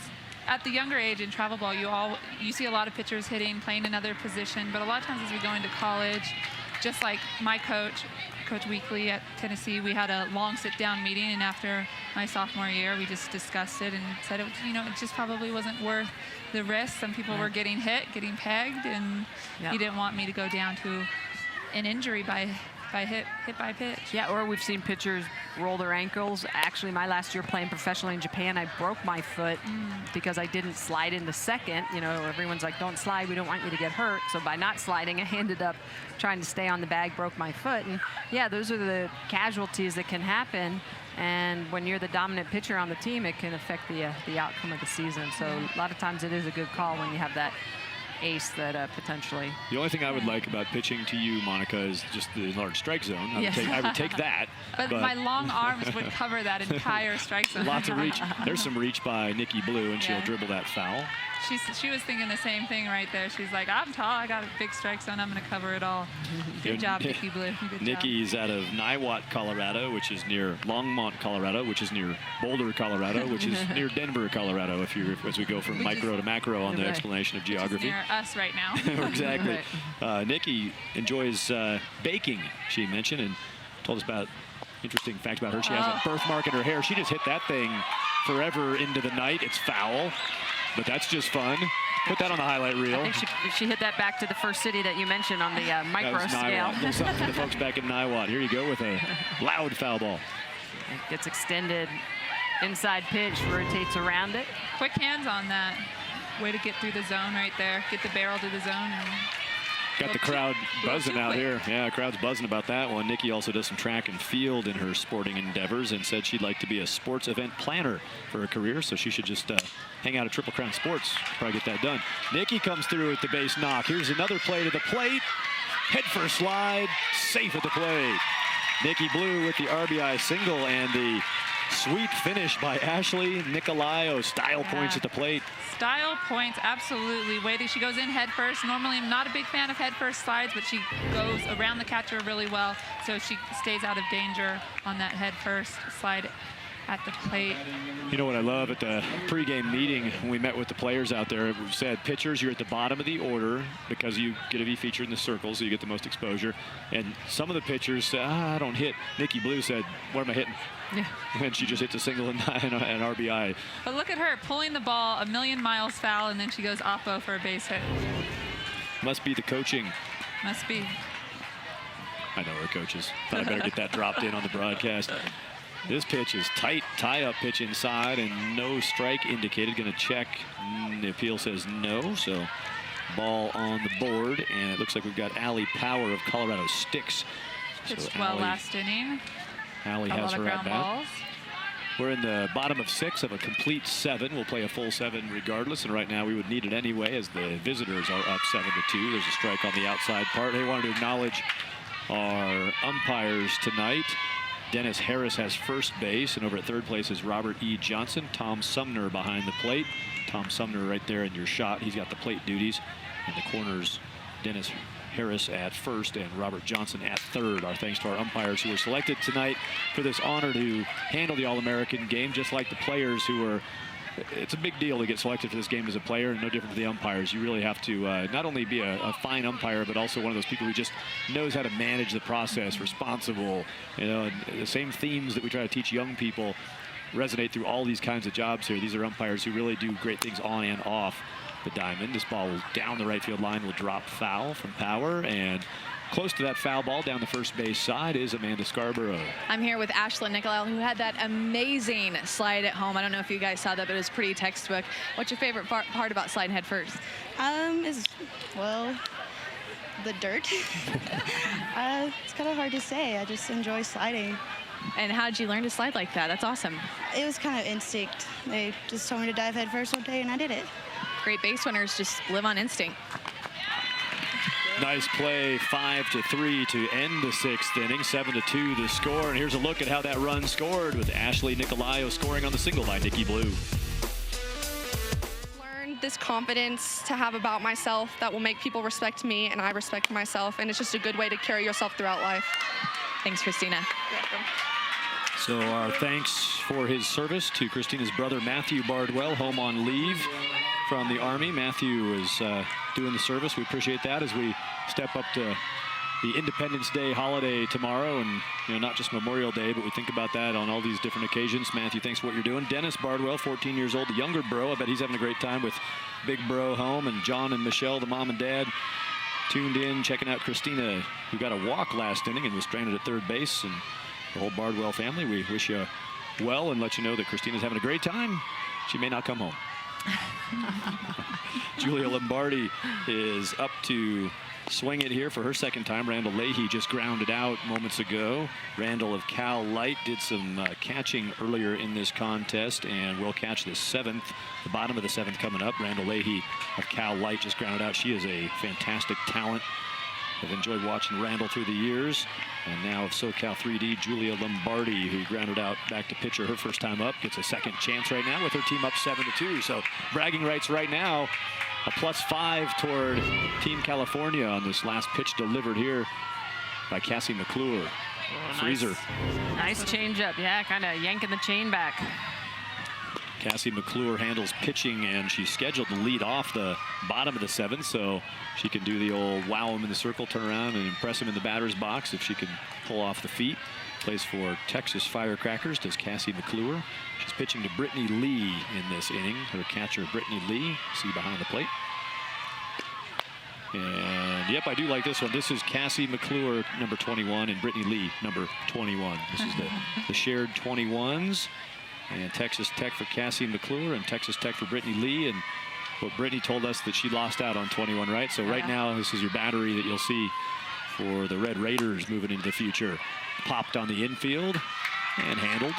at the younger age in travel ball, you see a lot of pitchers hitting, playing another position, but a lot of times as we go into college, just like my coach, Coach Weekly at Tennessee, we had a long sit-down meeting, and after my sophomore year, we just discussed it and said it just probably wasn't worth the risk. Some people were getting hit, getting pegged, and he didn't want me to go down to an injury by hit by pitch. Yeah, or we've seen pitchers roll their ankles. Actually, my last year playing professionally in Japan, I broke my foot because I didn't slide into second. Everyone's like, don't slide, we don't want you to get hurt. So by not sliding, I ended up trying to stay on the bag, broke my foot. And yeah, those are the casualties that can happen. And when you're the dominant pitcher on the team, it can affect the outcome of the season. So a lot of times it is a good call when you have that ace that potentially. The only thing I would like about pitching to you, Monica, is just the large strike zone. I would take that. But my long arms would cover that entire strike zone. Lots of reach. There's some reach by Nikki Blue, and she'll dribble that foul. She was thinking the same thing right there. She's like, I'm tall, I got a big strike zone, I'm going to cover it all. Good job, Nikki Blue. Good Nikki's out of Niwot, Colorado, which is near Longmont, Colorado, which is near Boulder, Colorado, which is near Denver, Colorado, as we go from micro to macro on the explanation of geography. Near us right now. Exactly. Nikki enjoys baking, she mentioned, and told us about interesting fact about her. She has a birthmark in her hair. She just hit that thing forever into the night. It's foul. But that's just fun. Put that on the highlight reel. I think she hit that back to the first city that you mentioned on the micro scale. Something for the folks back in Niwot. Here you go with a loud foul ball. It gets extended. Inside pitch, rotates around it. Quick hands on that. Way to get through the zone right there. Get the barrel to the zone. And got the crowd buzzing out here. Yeah, crowd's buzzing about that one. Nikki also does some track and field in her sporting endeavors and said she'd like to be a sports event planner for her career, so she should just hang out at Triple Crown Sports. Probably get that done. Nikki comes through with the base knock. Here's another play to the plate. Head first slide. Safe at the plate. Nikki Blue with the RBI single and the sweet finish by Ashley Nicolaio. Style points at the plate. Style points, absolutely. She goes in head first. Normally, I'm not a big fan of head first slides, but she goes around the catcher really well, so she stays out of danger on that head first slide at the plate. You know what I love at the pregame meeting when we met with the players out there, we said, pitchers, you're at the bottom of the order because you get to be featured in the circle, so you get the most exposure. And some of the pitchers said, I don't hit. Nikki Blue said, what am I hitting? Yeah. And she just hits a single and an RBI. But look at her pulling the ball a million miles foul, and then she goes oppo for a base hit. Must be the coaching. Must be. I know her coaches. Thought I better get that dropped in on the broadcast. This pitch is tight, tie-up pitch inside, and no strike indicated. Going to check. The appeal says no, so ball on the board, and it looks like we've got Allie Power of Colorado Sticks. Pitched well last inning. Allie has her at bat. We're in the bottom of 6 of a complete 7. We'll play a full 7 regardless, and right now we would need it anyway as the visitors are up 7-2. There's a strike on the outside part. They wanted to acknowledge our umpires tonight. Dennis Harris has first base, and over at third place is Robert E. Johnson. Tom Sumner behind the plate. Tom Sumner right there in your shot. He's got the plate duties. In the corners, Dennis Harris at first and Robert Johnson at third. Our thanks to our umpires who were selected tonight for this honor to handle the All-American game, just like the players who were. It's a big deal to get selected for this game as a player, and no different for the umpires. You really have to not only be a fine umpire, but also one of those people who just knows how to manage the process, responsible. And the same themes that we try to teach young people resonate through all these kinds of jobs here. These are umpires who really do great things on and off the diamond. This ball down the right field line will drop foul from Power, and close to that foul ball down the first base side is Amanda Scarborough. I'm here with Ashlyn Nicolau, who had that amazing slide at home. I don't know if you guys saw that, but it was pretty textbook. What's your favorite part about sliding head first? Well, the dirt. It's kind of hard to say. I just enjoy sliding. And how did you learn to slide like that? That's awesome. It was kind of instinct. They just told me to dive head first one day, and I did it. Great base winners just live on instinct. Nice play, 5-3 to end the 6th inning, 7-2 the score. And here's a look at how that run scored with Ashley Nicolau scoring on the single by Nikki Blue. Learned this confidence to have about myself that will make people respect me and I respect myself. And it's just a good way to carry yourself throughout life. Thanks, Christina. You're welcome. So our thanks for his service to Christina's brother, Matthew Bardwell, home on leave from the Army. Matthew is doing the service. We appreciate that as we step up to the Independence Day holiday tomorrow, and not just Memorial Day, but we think about that on all these different occasions. Matthew, thanks for what you're doing. Dennis Bardwell, 14 years old, the younger bro. I bet he's having a great time with big bro home, and John and Michelle, the mom and dad, tuned in, checking out Christina, who got a walk last inning and was stranded at third base, and the whole Bardwell family. We wish you well and let you know that Christina's having a great time. She may not come home. Julia Lombardi is up to swing it here for her second time. Randall Leahy just grounded out moments ago. Randall of Cal Light did some catching earlier in this contest and will catch the 7th, the bottom of the 7th coming up. Randall Leahy of Cal Light just grounded out. She is a fantastic talent. I've enjoyed watching Randall through the years. And now of SoCal 3D, Julia Lombardi, who grounded out back to pitcher her first time up, gets a second chance right now with her team up 7-2. So bragging rights right now, a +5 toward Team California on this last pitch delivered here by Cassie McClure. Oh, Freezer. Nice changeup. Yeah, kind of yanking the chain back. Cassie McClure handles pitching, and she's scheduled to lead off the bottom of the 7th, so she can do the old wow him in the circle, turn around and impress him in the batter's box if she can pull off the feet. Plays for Texas Firecrackers, does Cassie McClure. She's pitching to Brittany Lee in this inning. Her catcher, Brittany Lee, see behind the plate. And yep, I do like this one. This is Cassie McClure, number 21, and Brittany Lee, number 21. This is the shared 21s. And Texas Tech for Cassie McClure and Texas Tech for Brittany Lee. And what Brittany told us that she lost out on 21, right? So right now, this is your battery that you'll see for the Red Raiders moving into the future. Popped on the infield and handled.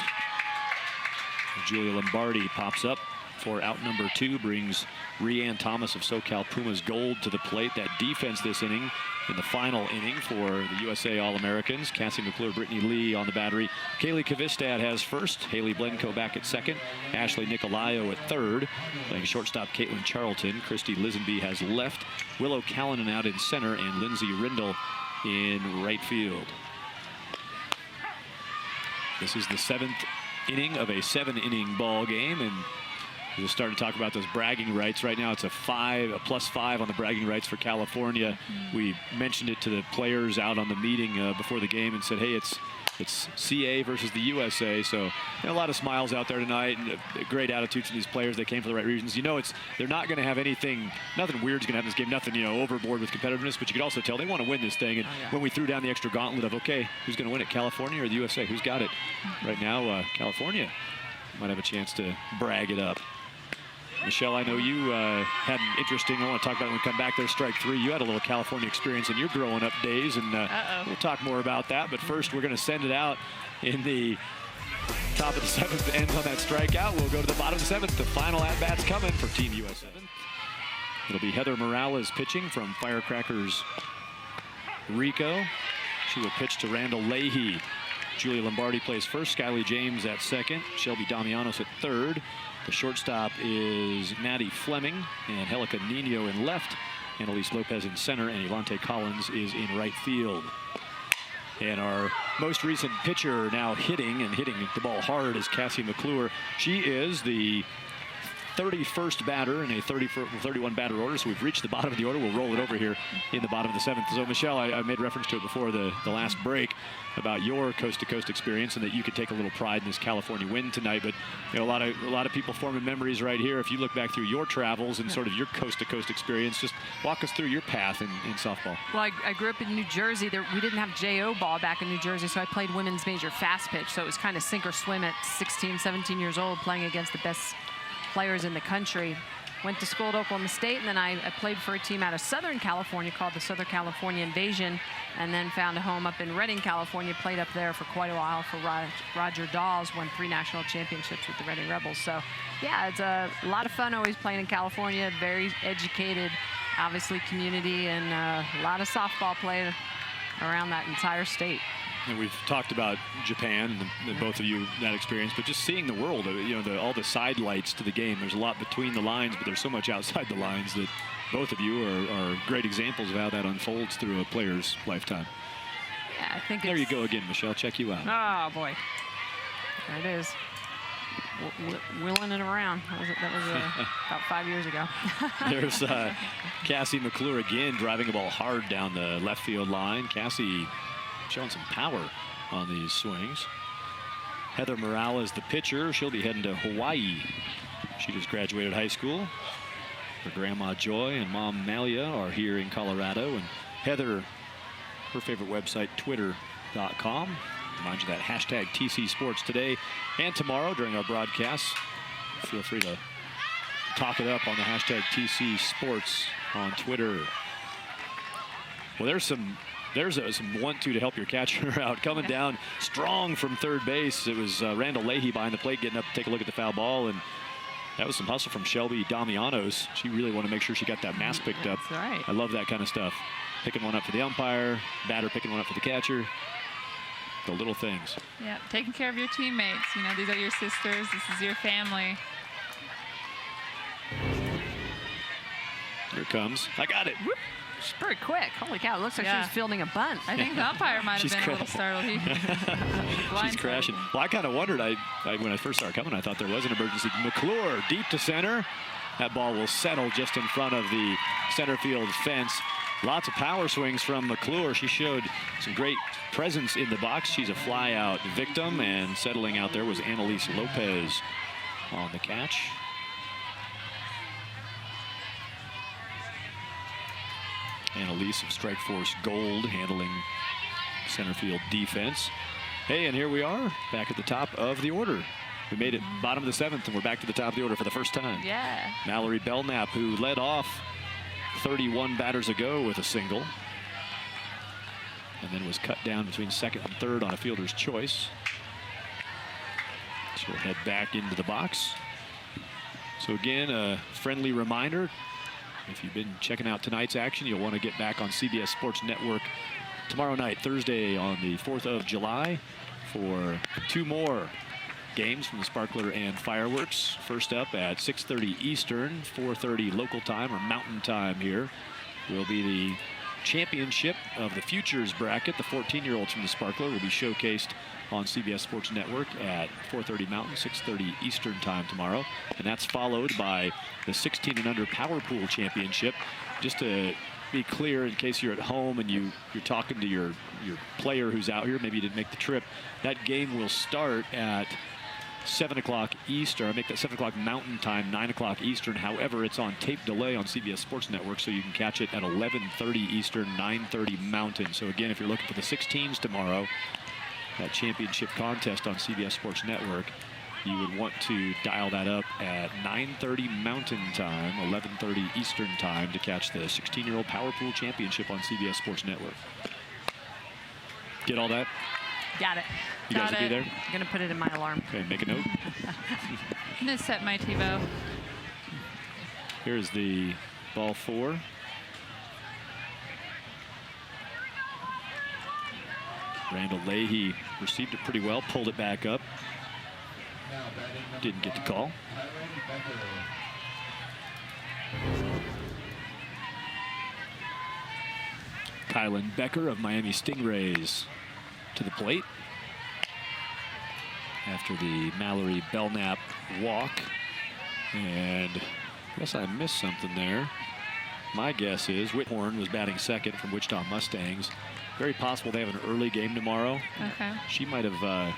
Julia Lombardi pops up for out number 2, brings Rianne Thomas of SoCal Pumas Gold to the plate. That defense this inning in the final inning for the USA All-Americans. Cassie McClure, Brittany Lee on the battery. Kaylee Kvistad has first. Haley Blenko back at second. Ashley Nicolau at third. Playing shortstop, Caitlin Charlton. Christy Lisenby has left. Willow Callanan out in center, and Lindsay Rindle in right field. This is the 7th inning of a 7-inning ball game, and we'll start to talk about those bragging rights. Right now it's a +5 on the bragging rights for California. We mentioned it to the players out on the meeting before the game and said, hey, it's CA versus the USA. So a lot of smiles out there tonight, and great attitudes from these players. They came for the right reasons. They're not going to have nothing weird's going to happen in this game, nothing, overboard with competitiveness, but you could also tell they want to win this thing. And when we threw down the extra gauntlet of, okay, who's going to win it, California or the USA? Who's got it? Right now, California might have a chance to brag it up. Michelle, I know you had an interesting, I want to talk about it when we come back there, strike 3. You had a little California experience in your growing up days, and we'll talk more about that. But first, we're going to send it out in the top of the 7th. Ends on that strikeout. We'll go to the bottom of the 7th. The final at-bats coming for Team USA. It'll be Heather Morales pitching from Firecrackers Rico. She will pitch to Randall Leahy. Julia Lombardi plays first. Skylie James at second. Shelby Damianos at third. The shortstop is Maddie Fleming, and Helica Nino in left. Annalise Lopez in center, and Elante Collins is in right field. And our most recent pitcher now hitting the ball hard is Cassie McClure. She is the 31st batter in a 31 batter order, so we've reached the bottom of the order. We'll roll it over here in the bottom of the 7th. So, Michelle, I made reference to it before the last break about your coast-to-coast experience and that you could take a little pride in this California win tonight. But you know, a lot of people forming memories right here. If you look back through your travels and sort of your coast-to-coast experience, just walk us through your path in softball. Well, I grew up in New Jersey. We didn't have JO ball back in New Jersey, so I played women's major fast pitch. So it was kind of sink or swim at 16, 17 years old, playing against the best players in the country. Went to school at Oklahoma State, and then I played for a team out of Southern California called the Southern California Invasion, and then found a home up in Redding, California. Played up there for quite a while for Roger Dawes, won 3 national championships with the Redding Rebels. So, yeah, it's a lot of fun always playing in California. Very educated, obviously, community, and a lot of softball play around that entire state. And we've talked about Japan, and both of you, that experience, but just seeing the world, you know, all the side lights to the game. There's a lot between the lines, but there's so much outside the lines that both of you are great examples of how that unfolds through a player's lifetime. Yeah, I think there you go again, Michelle. Check you out. Oh, boy. There it is. Wheeling it around. That was about 5 years ago. There's Cassie McClure again, driving a ball hard down the left field line. Cassie showing some power on these swings. Heather Morales, the pitcher. She'll be heading to Hawaii. She just graduated high school. Her grandma Joy and mom Malia are here in Colorado. And Heather, her favorite website, twitter.com. Remind you that hashtag TC Sports today and tomorrow during our broadcasts. Feel free to talk it up on the hashtag TC Sports on Twitter. Well, there's some 1-2 to help your catcher out. Coming down strong from third base. It was Randall Leahy behind the plate getting up to take a look at the foul ball. And that was some hustle from Shelby Damianos. She really wanted to make sure she got that mask picked up. That's right. I love that kind of stuff. Picking one up for the umpire, batter picking one up for the catcher. The little things. Yeah, taking care of your teammates. You know, these are your sisters. This is your family. Here it comes. I got it. Whoop. She's pretty quick. Holy cow, it looks like she was fielding a bunt. I think the umpire might have been a little startled. She's crashing. Well, I kind of wondered, when I first started coming, I thought there was an emergency. McClure deep to center. That ball will settle just in front of the center field fence. Lots of power swings from McClure. She showed some great presence in the box. She's a fly-out victim, and settling out there was Annalise Lopez on the catch. Annalise of Strike Force Gold handling center field defense. Hey, and here we are back at the top of the order. We made it bottom of the 7th, and we're back to the top of the order for the first time. Yeah. Mallory Belknap, who led off 31 batters ago with a single, and then was cut down between second and third on a fielder's choice. She'll head back into the box. So again, a friendly reminder, if you've been checking out tonight's action, you'll want to get back on CBS Sports Network tomorrow night, Thursday on the 4th of July, for 2 more games from the Sparkler and Fireworks. First up at 6:30 Eastern, 4:30 local time or mountain time here will be the championship of the Futures bracket. The 14-year-olds from the Sparkler will be showcased on CBS Sports Network at 4:30 Mountain, 6:30 Eastern time tomorrow. And that's followed by the 16 and under Power Pool Championship. Just to be clear, in case you're at home and you're talking to your player who's out here, maybe you didn't make the trip, that game will start at 7 o'clock Eastern. I make that 7 o'clock Mountain Time, 9 o'clock Eastern. However, it's on tape delay on CBS Sports Network, so you can catch it at 11:30 Eastern, 9:30 Mountain. So again, if you're looking for the 16s tomorrow, that championship contest on CBS Sports Network, you would want to dial that up at 9:30 Mountain Time, 11:30 Eastern Time to catch the 16-year-old Power Pool Championship on CBS Sports Network. Get all that? Got it. You guys will be there? I'm going to put it in my alarm. Okay, make a note. I'm going to set my TiVo. Here's the ball 4. Randall Leahy received it pretty well, pulled it back up. Didn't get the call. Kylan Becker of Miami Stingrays to the plate after the Mallory Belknap walk. And I guess I missed something there. My guess is Whithorn was batting second from Wichita Mustangs. Very possible they have an early game tomorrow. Okay. She might have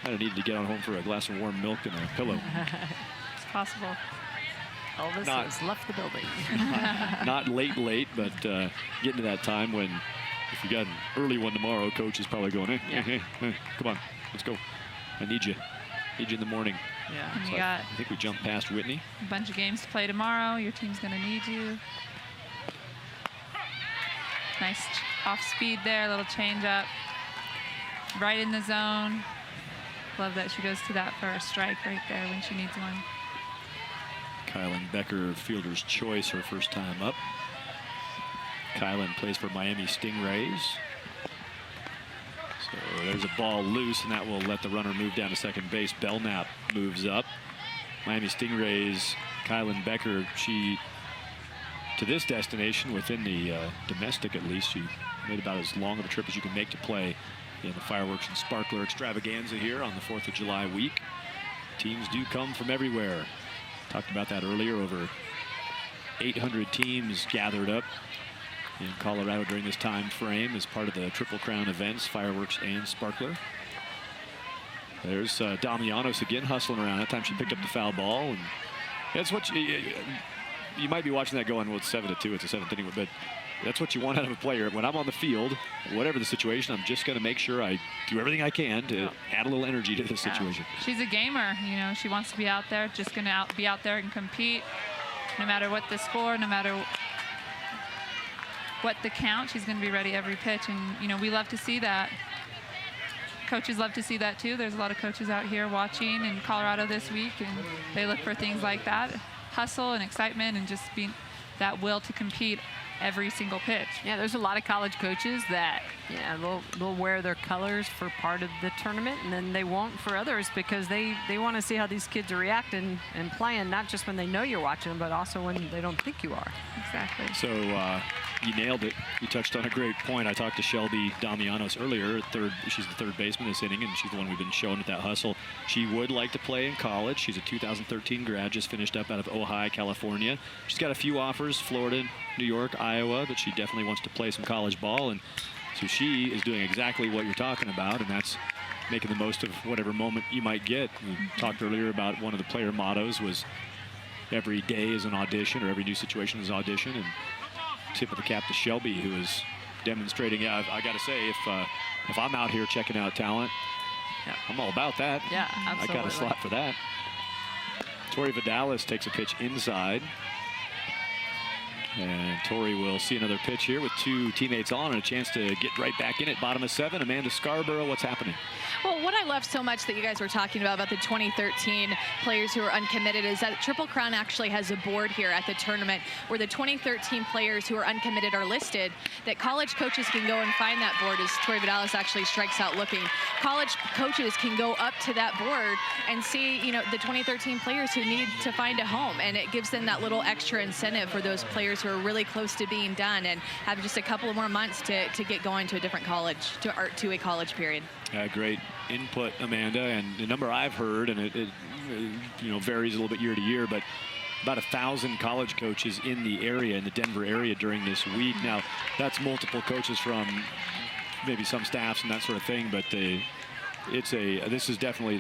needed to get on home for a glass of warm milk and a pillow. It's possible. Elvis has left the building. Not late, but getting to that time when if you got an early one tomorrow, coach is probably going, hey, come on, let's go. I need you. Need you in the morning. Yeah. And So you got I think we jumped past Whitney. a bunch of games to play tomorrow. Your team's going to need you. Nice off speed there, a little change up. Right in the zone. Love that she goes to that for a strike right there when she needs one. Kylan Becker, fielder's choice, her first time up. Kylan plays for Miami Stingrays. So there's a ball loose, and that will let the runner move down to second base. Belknap moves up. Miami Stingrays, Kylan Becker, she, to this destination, within the domestic at least, she made about as long of a trip as you can make to play in the fireworks and sparkler extravaganza here on the 4th of July week. Teams do come from everywhere. Talked about that earlier. Over 800 teams gathered up in Colorado during this time frame as part of the Triple Crown events, fireworks and sparkler. There's Damianos again hustling around. That time she picked up the foul ball, and that's what you might be watching that going, well, it's 7-2, it's a 7th inning, but that's what you want out of a player. When I'm on the field, whatever the situation, I'm just going to make sure I do everything I can to add a little energy to this situation. She's a gamer, you know, she wants to be out there, just going to be out there and compete no matter what the score, no matter what the count. She's going to be ready every pitch, and, you know, we love to see that. Coaches love to see that too. There's a lot of coaches out here watching in Colorado this week, and they look for things like that. Hustle and excitement and just being that will to compete every single pitch. Yeah, there's a lot of college coaches that, they'll wear their colors for part of the tournament, and then they won't for others because they want to see how these kids are reacting and playing, not just when they know you're watching them, but also when they don't think you are. Exactly. So you nailed it. You touched on a great point. I talked to Shelby Damianos earlier. She's the third baseman this inning, and she's the one we've been showing at that hustle. She would like to play in college. She's a 2013 grad, just finished up out of Ojai, California. She's got a few offers, Florida, New York, Iowa, but she definitely wants to play some college ball. And so she is doing exactly what you're talking about, and that's making the most of whatever moment you might get. We talked earlier about one of the player mottos was every day is an audition, or every new situation is an audition. And tip of the cap to Shelby, who is demonstrating. I got to say, if I'm out here checking out talent, I'm all about that. Yeah, absolutely. I got a slot for that. Tori Vidalis takes a pitch inside. And Tori will see another pitch here with two teammates on and a chance to get right back in it. Bottom of 7, Amanda Scarborough, what's happening? Well, what I love so much that you guys were talking about the 2013 players who are uncommitted is that Triple Crown actually has a board here at the tournament where the 2013 players who are uncommitted are listed, that college coaches can go and find that board as Tori Vidalis actually strikes out looking. College coaches can go up to that board and see, you know, the 2013 players who need to find a home, and it gives them that little extra incentive for those players who are really close to being done and have just a couple of more months to get going to a different college, to a college period. Great input, Amanda, and the number I've heard, and it varies a little bit year to year, but about 1,000 college coaches in the area, in the Denver area during this week. Now, that's multiple coaches from maybe some staffs and that sort of thing, but this is definitely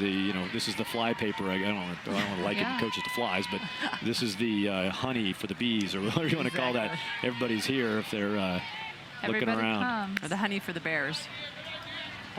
this is the fly paper. I don't want to liken coaches to flies, but this is the honey for the bees, or whatever you want to call that. Everybody's here if they're looking around. Comes. Or the honey for the bears.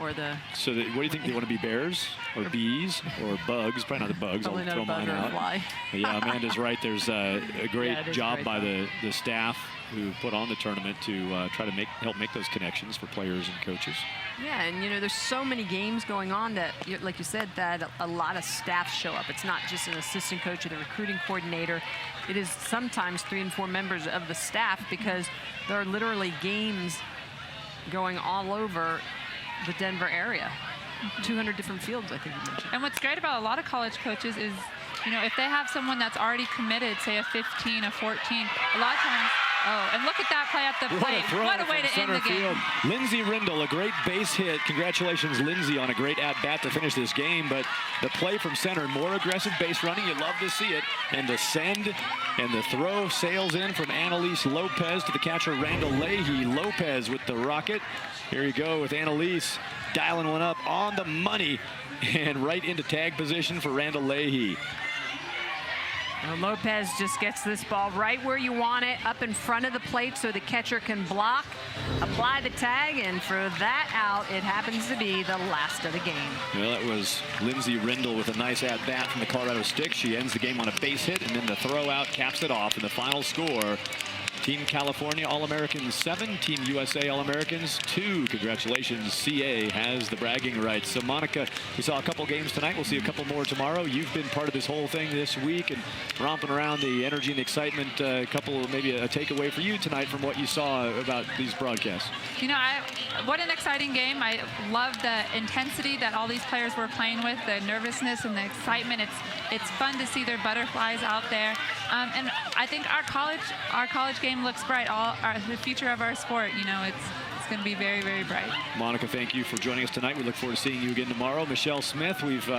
Or the... So what do you think? They want to be bears or bees or bugs? Probably not the bugs. Probably I'll throw mine out. Fly. Yeah, Amanda's right. There's a great job by the staff who put on the tournament to try to help make those connections for players and coaches. Yeah, and there's so many games going on that, like you said, that a lot of staff show up. It's not just an assistant coach or the recruiting coordinator. It is sometimes 3 and 4 members of the staff, because there are literally games going all over the Denver area. 200 different fields, I think you mentioned. And what's great about a lot of college coaches is, if they have someone that's already committed, say a 15, a 14, a lot of times Oh, and look at that play at the plate. What a way to end the game. Lindsey Rindle, a great base hit. Congratulations, Lindsey, on a great at-bat to finish this game. But the play from center, more aggressive base running. You love to see it. And the send and the throw sails in from Annalise Lopez to the catcher, Randall Leahy. Lopez with the rocket. Here you go with Annalise dialing one up on the money and right into tag position for Randall Leahy. Well, Lopez just gets this ball right where you want it, up in front of the plate so the catcher can block, apply the tag, and for that out, it happens to be the last of the game. Well, that was Lindsey Rindle with a nice at-bat from the Colorado Stick. She ends the game on a base hit, and then the throw-out caps it off. And the final score, Team California All-Americans 7, Team USA All-Americans 2. Congratulations, CA has the bragging rights. So, Monica, we saw a couple games tonight. We'll see a couple more tomorrow. You've been part of this whole thing this week and romping around the energy and excitement. Maybe a takeaway for you tonight from what you saw about these broadcasts. You know, what an exciting game. I love the intensity that all these players were playing with, the nervousness and the excitement. It's fun to see their butterflies out there. And I think our college game looks bright. The future of our sport, you know, it's going to be very, very bright. Monica, thank you for joining us tonight. We look forward to seeing you again tomorrow. Michelle Smith, we've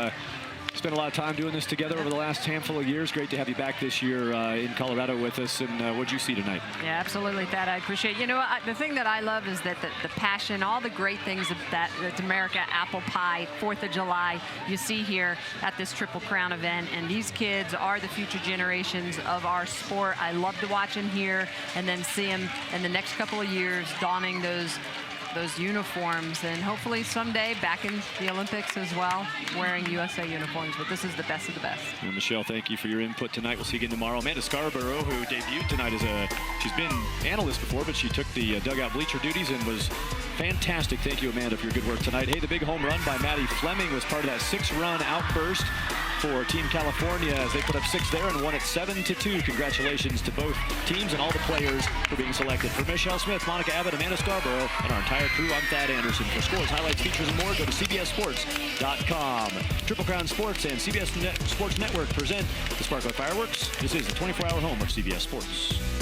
spent a lot of time doing this together over the last handful of years. Great to have you back this year in Colorado with us. And what'd you see tonight? Yeah, absolutely, Thad. I appreciate it. You know, the thing that I love is that the passion, all the great things that's America, apple pie, 4th of July, you see here at this Triple Crown event. And these kids are the future generations of our sport. I love to watch them here and then see them in the next couple of years donning those uniforms, and hopefully someday back in the Olympics as well, wearing USA uniforms. But this is the best of the best. Well, Michelle, thank you for your input tonight. We'll see you again tomorrow. Amanda Scarborough, who debuted tonight she's been analyst before, but she took the dugout bleacher duties and was fantastic. Thank you, Amanda, for your good work tonight. Hey, the big home run by Maddie Fleming was part of that 6-run outburst for Team California as they put up 6 there and won it 7-2. Congratulations to both teams and all the players for being selected. For Michelle Smith, Monica Abbott, Amanda Scarborough, and our entire crew, I'm Thad Anderson. For scores, highlights, features, and more, go to CBSSports.com. Triple Crown Sports and CBS Sports Network present the Sparkler Fireworks. This is the 24-hour home of CBS Sports.